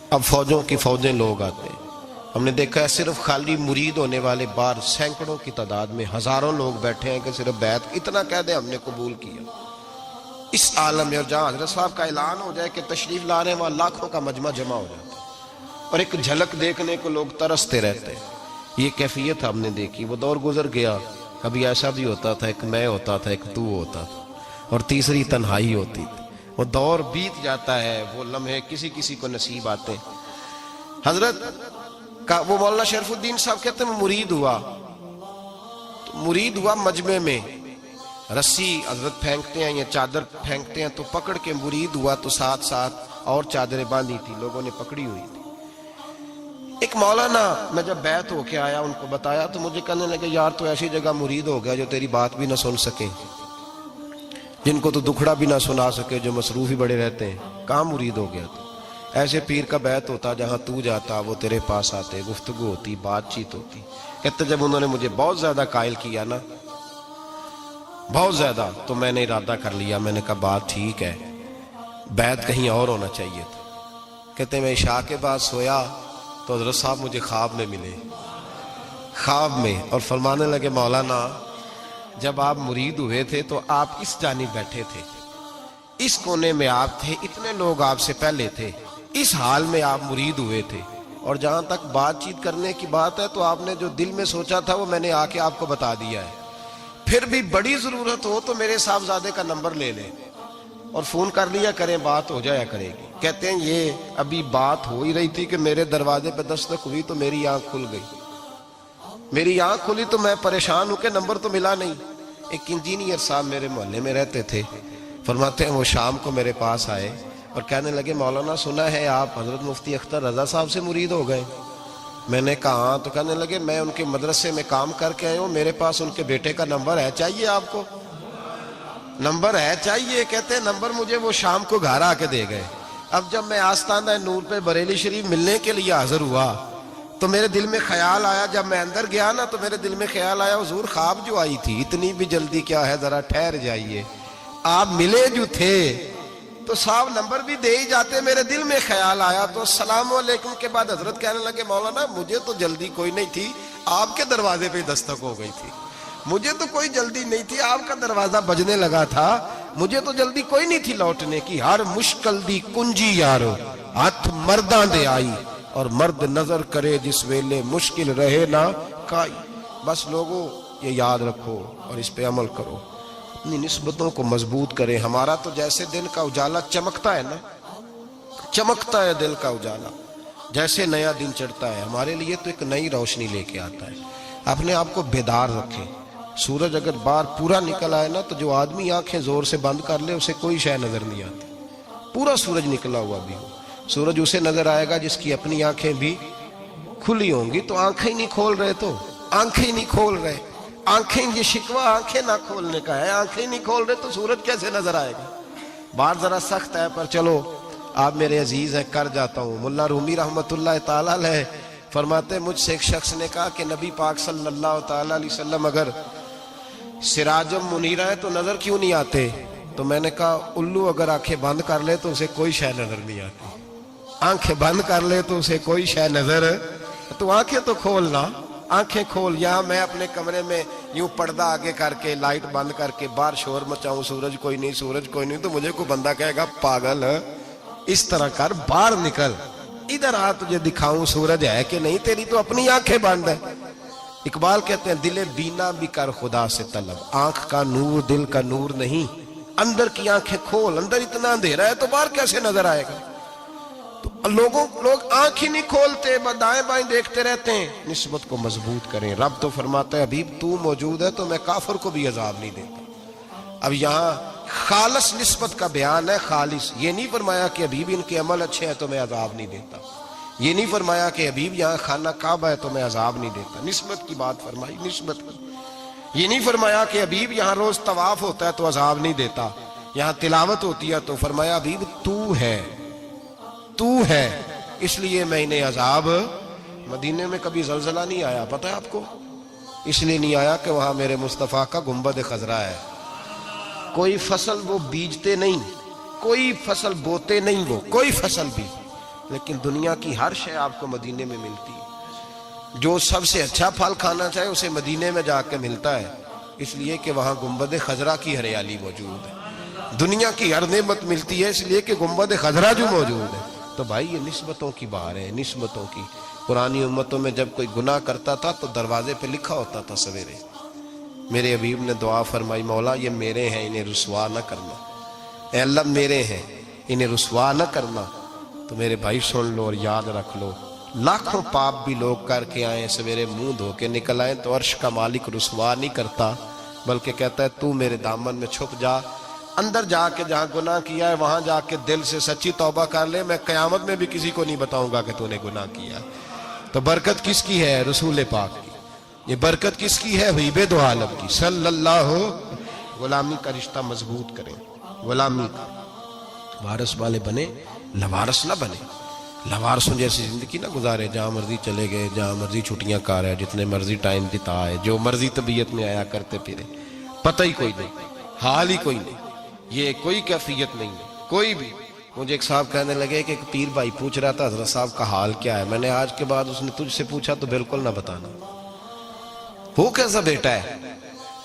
Speaker 1: اب فوجوں کی فوجیں لوگ آتے ہیں. ہم نے دیکھا ہے صرف خالی مرید ہونے والے بار سینکڑوں کی تعداد میں ہزاروں لوگ بیٹھے ہیں کہ صرف بیعت اتنا کہہ دیں ہم نے قبول کیا. اس عالم میں, اور جہاں حضرت صاحب کا اعلان ہو جائے کہ تشریف لا رہے ہیں, وہاں لاکھوں کا مجمع جمع ہو جاتا ہے, اور ایک جھلک دیکھنے کو لوگ ترستے رہتے ہیں. یہ کیفیت ہم نے دیکھی. وہ دور گزر گیا, کبھی ایسا بھی ہوتا تھا ایک میں ہوتا تھا, ایک تو ہوتا تھا, اور تیسری تنہائی ہوتی تھی. وہ دور بیت جاتا ہے, وہ لمحے کسی کسی کو نصیب آتے ہیں. حضرت کا وہ مولانا شرف الدین صاحب کہتے ہیں مرید ہوا, تو مرید ہوا مجمع میں, رسی حضرت پھینکتے ہیں یا چادر پھینکتے ہیں تو پکڑ کے مرید ہوا, تو ساتھ ساتھ اور چادریں باندھی تھی, لوگوں نے پکڑی ہوئی تھی. ایک مولانا, میں جب بیعت ہو کے آیا ان کو بتایا تو مجھے کہنے لگے یار تو ایسی جگہ مرید ہو گیا جو تیری بات بھی نہ سن سکے, جن کو تو دکھڑا بھی نہ سنا سکے, جو مصروف ہی بڑے رہتے ہیں, کہاں مرید ہو گیا تو. ایسے پیر کا بیعت ہوتا جہاں تو جاتا, وہ تیرے پاس آتے, گفتگو ہوتی, بات چیت ہوتی. کہتے جب انہوں نے مجھے بہت زیادہ قائل کیا نا, بہت زیادہ, تو میں نے ارادہ کر لیا, میں نے کہا بات ٹھیک ہے, بیت کہیں اور ہونا چاہیے تھا. کہتے ہیں میں عشاء کے بعد سویا تو حضرت صاحب مجھے خواب میں ملے، خواب میں، اور فرمانے لگے مولانا جب آپ مرید ہوئے تھے تو آپ اس جانب بیٹھے تھے، اس کونے میں آپ تھے، اتنے لوگ آپ سے پہلے تھے، اس حال میں آپ مرید ہوئے تھے، اور جہاں تک بات چیت کرنے کی بات ہے تو آپ نے جو دل میں سوچا تھا وہ میں نے آ کے آپ کو بتا دیا ہے. پھر بھی بڑی ضرورت ہو تو میرے صاحبزادے کا نمبر لے لیں اور فون کر لیا کریں، بات ہو جایا کرے گی. کہتے ہیں یہ ابھی بات ہو ہی رہی تھی کہ میرے دروازے پہ دستک ہوئی تو میری آنکھ کھل گئی. میری آنکھ کھلی تو میں پریشان ہوں کہ نمبر تو ملا نہیں. ایک انجینئر صاحب میرے محلے میں رہتے تھے، فرماتے ہیں وہ شام کو میرے پاس آئے اور کہنے لگے مولانا سنا ہے آپ حضرت مفتی اختر رضا صاحب سے مرید ہو گئے. میں نے کہا ہاں. تو کہنے لگے میں ان کے مدرسے میں کام کر کے آئے ہوں، میرے پاس ان کے بیٹے کا نمبر ہے، چاہیے آپ کو؟ نمبر ہے چاہیے. کہتے ہیں نمبر مجھے وہ شام کو گھر آ کے دے گئے. اب جب میں آستانہ نور پہ بریلی شریف ملنے کے لیے حاضر ہوا تو میرے دل میں خیال آیا، جب میں اندر گیا نا تو میرے دل میں خیال آیا حضور خواب جو آئی تھی اتنی بھی جلدی کیا ہے، ذرا ٹھہر جائیے، آپ ملے جو تھے تو صاحب نمبر بھی دے ہی جاتے. میرے دل میں خیال آیا تو السلام علیکم کے بعد حضرت کہنے لگے مولانا مجھے تو جلدی کوئی نہیں تھی، آپ کے دروازے پہ دستک ہو گئی تھی، مجھے تو کوئی جلدی نہیں تھی، آپ کا دروازہ بجنے لگا تھا، مجھے تو جلدی کوئی نہیں تھی لوٹنے کی. ہر مشکل دی کنجی یارو ہاتھ مرداں دے آئی، اور مرد نظر کرے جس ویلے مشکل رہے نہ کائی. بس لوگوں یہ یاد رکھو اور اس پہ عمل کرو، اپنی نسبتوں کو مضبوط کریں. ہمارا تو جیسے دن کا اجالا چمکتا ہے نا، چمکتا ہے دل کا اجالا، جیسے نیا دن چڑھتا ہے ہمارے لیے تو ایک نئی روشنی لے کے آتا ہے. اپنے آپ کو بیدار رکھیں. سورج اگر باہر پورا نکل آئے نا تو جو آدمی آنکھیں زور سے بند کر لے اسے کوئی شے نظر نہیں آتی. پورا سورج نکلا ہوا بھی ہو، سورج اسے نظر آئے گا جس کی اپنی آنکھیں بھی کھلی ہوں گی. تو آنکھیں نہیں کھول رہے، تو آنکھیں نہیں کھول رہے، آنکھیں یہ شکوہ آنکھیں نہ کھولنے کا ہے، آنکھیں نہیں کھول رہے تو سورج کیسے نظر آئے گا. بات ذرا سخت ہے پر چلو آپ میرے عزیز ہیں کر جاتا ہوں. ملا رومی رحمت اللہ تعالی علیہ فرماتے مجھ سے ایک شخص نے کہا کہ نبی پاک صلی اللہ تعالی علیہ وسلم اگر سراجم منیرہ ہے تو نظر کیوں نہیں آتے؟ تو میں نے کہا الو اگر آنکھیں بند کر لے تو اسے کوئی شے نظر نہیں آتی. آنکھیں بند کر لے تو اسے کوئی شے نظر، تو آنکھیں تو کھولنا، آنکھیں کھول. یہاں میں اپنے کمرے میں یوں پردہ آگے کر کے لائٹ بند کر کے باہر شور مچاؤں، سورج کوئی نہیں، سورج کوئی نہیں، تو مجھے کوئی بندہ کہے گا پاگل اس طرح کر، باہر نکل، ادھر آ تجھے دکھاؤں سورج ہے کہ نہیں، تیری تو اپنی آنکھیں بند ہے. اقبال کہتے ہیں دل بینا بھی کر خدا سے طلب، آنکھ کا نور دل کا نور نہیں، اندر کی آنکھیں کھول. اندر اتنا اندھیرا ہے تو باہر کیسے نظر آئے گا؟ تو لوگ آنکھ ہی نہیں کھولتے، دائیں بائیں دیکھتے رہتے ہیں. نسبت کو مضبوط کریں. رب تو فرماتا ہے حبیب تو موجود ہے تو میں کافر کو بھی عذاب نہیں دیتا. اب یہاں خالص نسبت کا بیان ہے، خالص. یہ نہیں فرمایا کہ حبیب ان کے عمل اچھے ہیں تو میں عذاب نہیں دیتا. یہ نہیں فرمایا کہ حبیب یہاں خانہ کعبہ ہے تو میں عذاب نہیں دیتا. نسبت کی بات فرمائی، نسبت کی. یہ نہیں فرمایا کہ حبیب یہاں روز طواف ہوتا ہے تو عذاب نہیں دیتا، یہاں تلاوت ہوتی ہے تو فرمایا حبیب تو ہے اس لیے میں انہیں عذاب. مدینے میں کبھی زلزلہ نہیں آیا، پتہ ہے آپ کو؟ اس لیے نہیں آیا کہ وہاں میرے مصطفیٰ کا گنبد خضرا ہے. کوئی فصل وہ بیجتے نہیں، کوئی فصل بوتے نہیں، وہ کوئی فصل بھی، لیکن دنیا کی ہر شے آپ کو مدینے میں ملتی ہے. جو سب سے اچھا پھل کھانا چاہے اسے مدینے میں جا کے ملتا ہے، اس لیے کہ وہاں گنبد خضرا کی ہریالی موجود ہے. دنیا کی ہر نعمت ملتی ہے اس لیے کہ گنبد خضرا جو موجود ہے. تو بھائی یہ نسبتوں کی بات ہے، نسبتوں کی. پرانی امتوں میں جب کوئی گناہ کرتا تھا تو دروازے پہ لکھا ہوتا تھا سویرے. میرے حبیب نے دعا فرمائی مولا یہ میرے ہیں انہیں رسوا نہ کرنا، اے اللہ میرے ہیں انہیں رسوا نہ کرنا. تو میرے بھائی سن لو اور یاد رکھ لو، لاکھوں پاپ بھی لوگ کر کے آئیں، سویرے منہ دھو کے نکل آئیں تو عرش کا مالک رسوا نہیں کرتا، بلکہ کہتا ہے تو میرے دامن میں چھپ جا. اندر جا کے جہاں گناہ کیا ہے وہاں جا کے دل سے سچی توبہ کر لے، میں قیامت میں بھی کسی کو نہیں بتاؤں گا کہ تو نے گناہ کیا. تو برکت کس کی ہے؟ رسول پاک کی. یہ برکت کس کی ہے؟ حبیب دو عالم کی صلی اللہ. غلامی کا رشتہ مضبوط کریں، غلامی کا. وارث والے بنے، لوارث نہ بنے. لوارثوں جیسی زندگی نہ گزارے، جہاں مرضی چلے گئے، جہاں مرضی چھٹیاں کار ہے، جتنے مرضی ٹائم بتا ہے، جو مرضی طبیعت میں آیا کرتے پھرے، پتہ ہی کوئی نہیں، حال ہی کوئی نہیں. یہ کوئی کیفیت نہیں ہے، کوئی بھی. مجھے ایک صاحب کہنے لگے کہ ایک پیر بھائی پوچھ رہا تھا حضرت صاحب کا حال کیا ہے. میں نے آج کے بعد اس نے تجھ سے پوچھا تو بالکل نہ بتانا. وہ کیسا بیٹا ہے،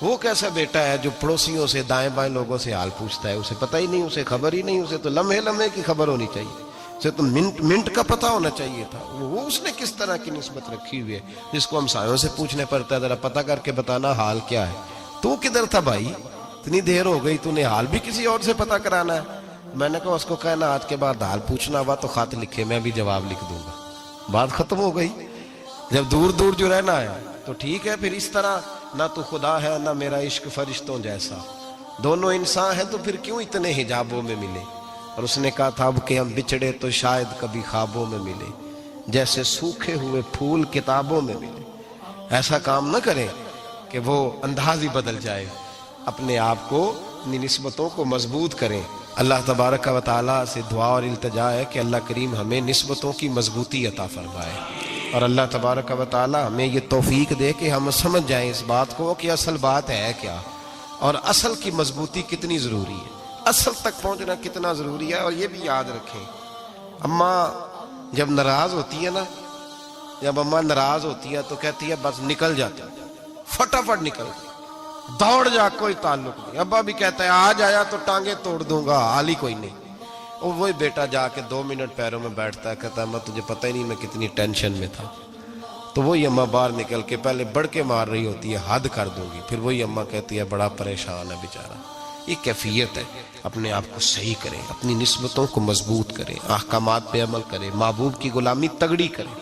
Speaker 1: وہ کیسا بیٹا ہے جو پڑوسیوں سے دائیں بائیں لوگوں سے حال پوچھتا ہے؟ اسے پتہ ہی نہیں، اسے خبر ہی نہیں، اسے تو لمحے لمحے کی خبر ہونی چاہیے، اسے تو منٹ منٹ کا پتہ ہونا چاہیے تھا. وہ اس نے کس طرح کی نسبت رکھی ہوئی ہے جس کو ہم سایوں سے پوچھنے پڑتا ہے ذرا پتہ کر کے بتانا حال کیا ہے. تو کدھر تھا بھائی؟ اتنی دیر ہو گئی، تو نے حال بھی کسی اور سے پتہ کرانا ہے. میں نے کہا اس کو کہنا آج کے بعد حال پوچھنا ہوا تو خط لکھے، میں بھی جواب لکھ دوں گا. بات ختم ہو گئی. جب دور دور جو رہنا ہے تو ٹھیک ہے. پھر اس طرح نہ تو خدا ہے نہ میرا عشق فرشتوں جیسا، دونوں انسان ہیں تو پھر کیوں اتنے حجابوں میں ملے. اور اس نے کہا تھا اب کہ ہم بچھڑے تو شاید کبھی خوابوں میں ملے، جیسے سوکھے ہوئے پھول کتابوں میں ملے. ایسا کام نہ کریں کہ وہ انداز ہی بدل جائے. اپنے آپ کو، اپنی نسبتوں کو مضبوط کریں. اللہ تبارک و تعالیٰ سے دعا اور التجا ہے کہ اللہ کریم ہمیں نسبتوں کی مضبوطی عطا فرمائے، اور اللہ تبارک و تعالیٰ ہمیں یہ توفیق دے کہ ہم سمجھ جائیں اس بات کو کہ اصل بات ہے کیا، اور اصل کی مضبوطی کتنی ضروری ہے، اصل تک پہنچنا کتنا ضروری ہے. اور یہ بھی یاد رکھیں، اماں جب ناراض ہوتی ہے نا، جب اماں ناراض ہوتی ہے تو کہتی ہے بس نکل جاتا، فٹافٹ نکل، دوڑ جا، کوئی تعلق نہیں. ابا بھی کہتا ہے آج آیا تو ٹانگیں توڑ دوں گا، حال ہی کوئی نہیں. اور وہی بیٹا جا کے 2 منٹ پیروں میں بیٹھتا ہے، کہتا ہے میں تجھے پتہ ہی نہیں میں کتنی ٹینشن میں تھا. تو وہی اماں باہر نکل کے پہلے بڑکے مار رہی ہوتی ہے حد کر دوں گی، پھر وہی اماں کہتی ہے بڑا پریشان ہے بیچارہ. یہ کیفیت ہے. اپنے آپ کو صحیح کریں، اپنی نسبتوں کو مضبوط کریں، احکامات پہ عمل کریں، محبوب کی غلامی تگڑی کریں.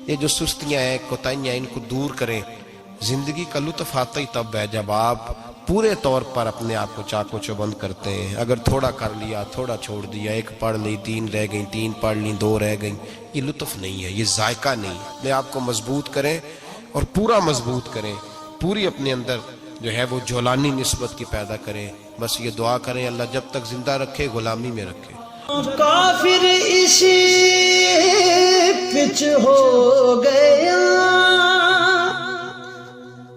Speaker 1: یہ جو سستیاں ہیں، کوتاہیاں، ان کو دور کریں. زندگی کا لطف آتا ہی تب ہے جب آپ پورے طور پر اپنے آپ کو چاق و چوبند کرتے ہیں. اگر تھوڑا کر لیا، تھوڑا چھوڑ دیا، 1 پڑھ لی، 3 رہ گئیں، 3 پڑھ لی، 2 رہ گئیں، یہ لطف نہیں ہے، یہ ذائقہ نہیں. اپنے آپ کو مضبوط کریں اور پورا مضبوط کریں، پوری اپنے اندر جو ہے وہ جولانی نسبت کی پیدا کریں. بس یہ دعا کریں اللہ جب تک زندہ رکھے غلامی میں رکھے.
Speaker 2: کافر اسی پچ ہو گیا،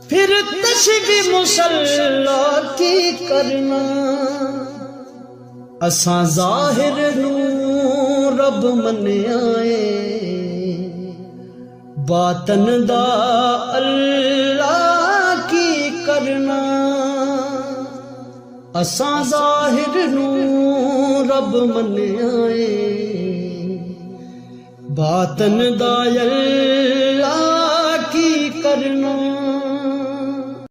Speaker 2: پھر تشبیہ مصلی کی کرنا. اساں ظاہر نوں رب منیائے، باطن دا اللہ کی کرنا. اساں ظاہر نوں رب منیائے، باطن دا اللہ کی کرنا.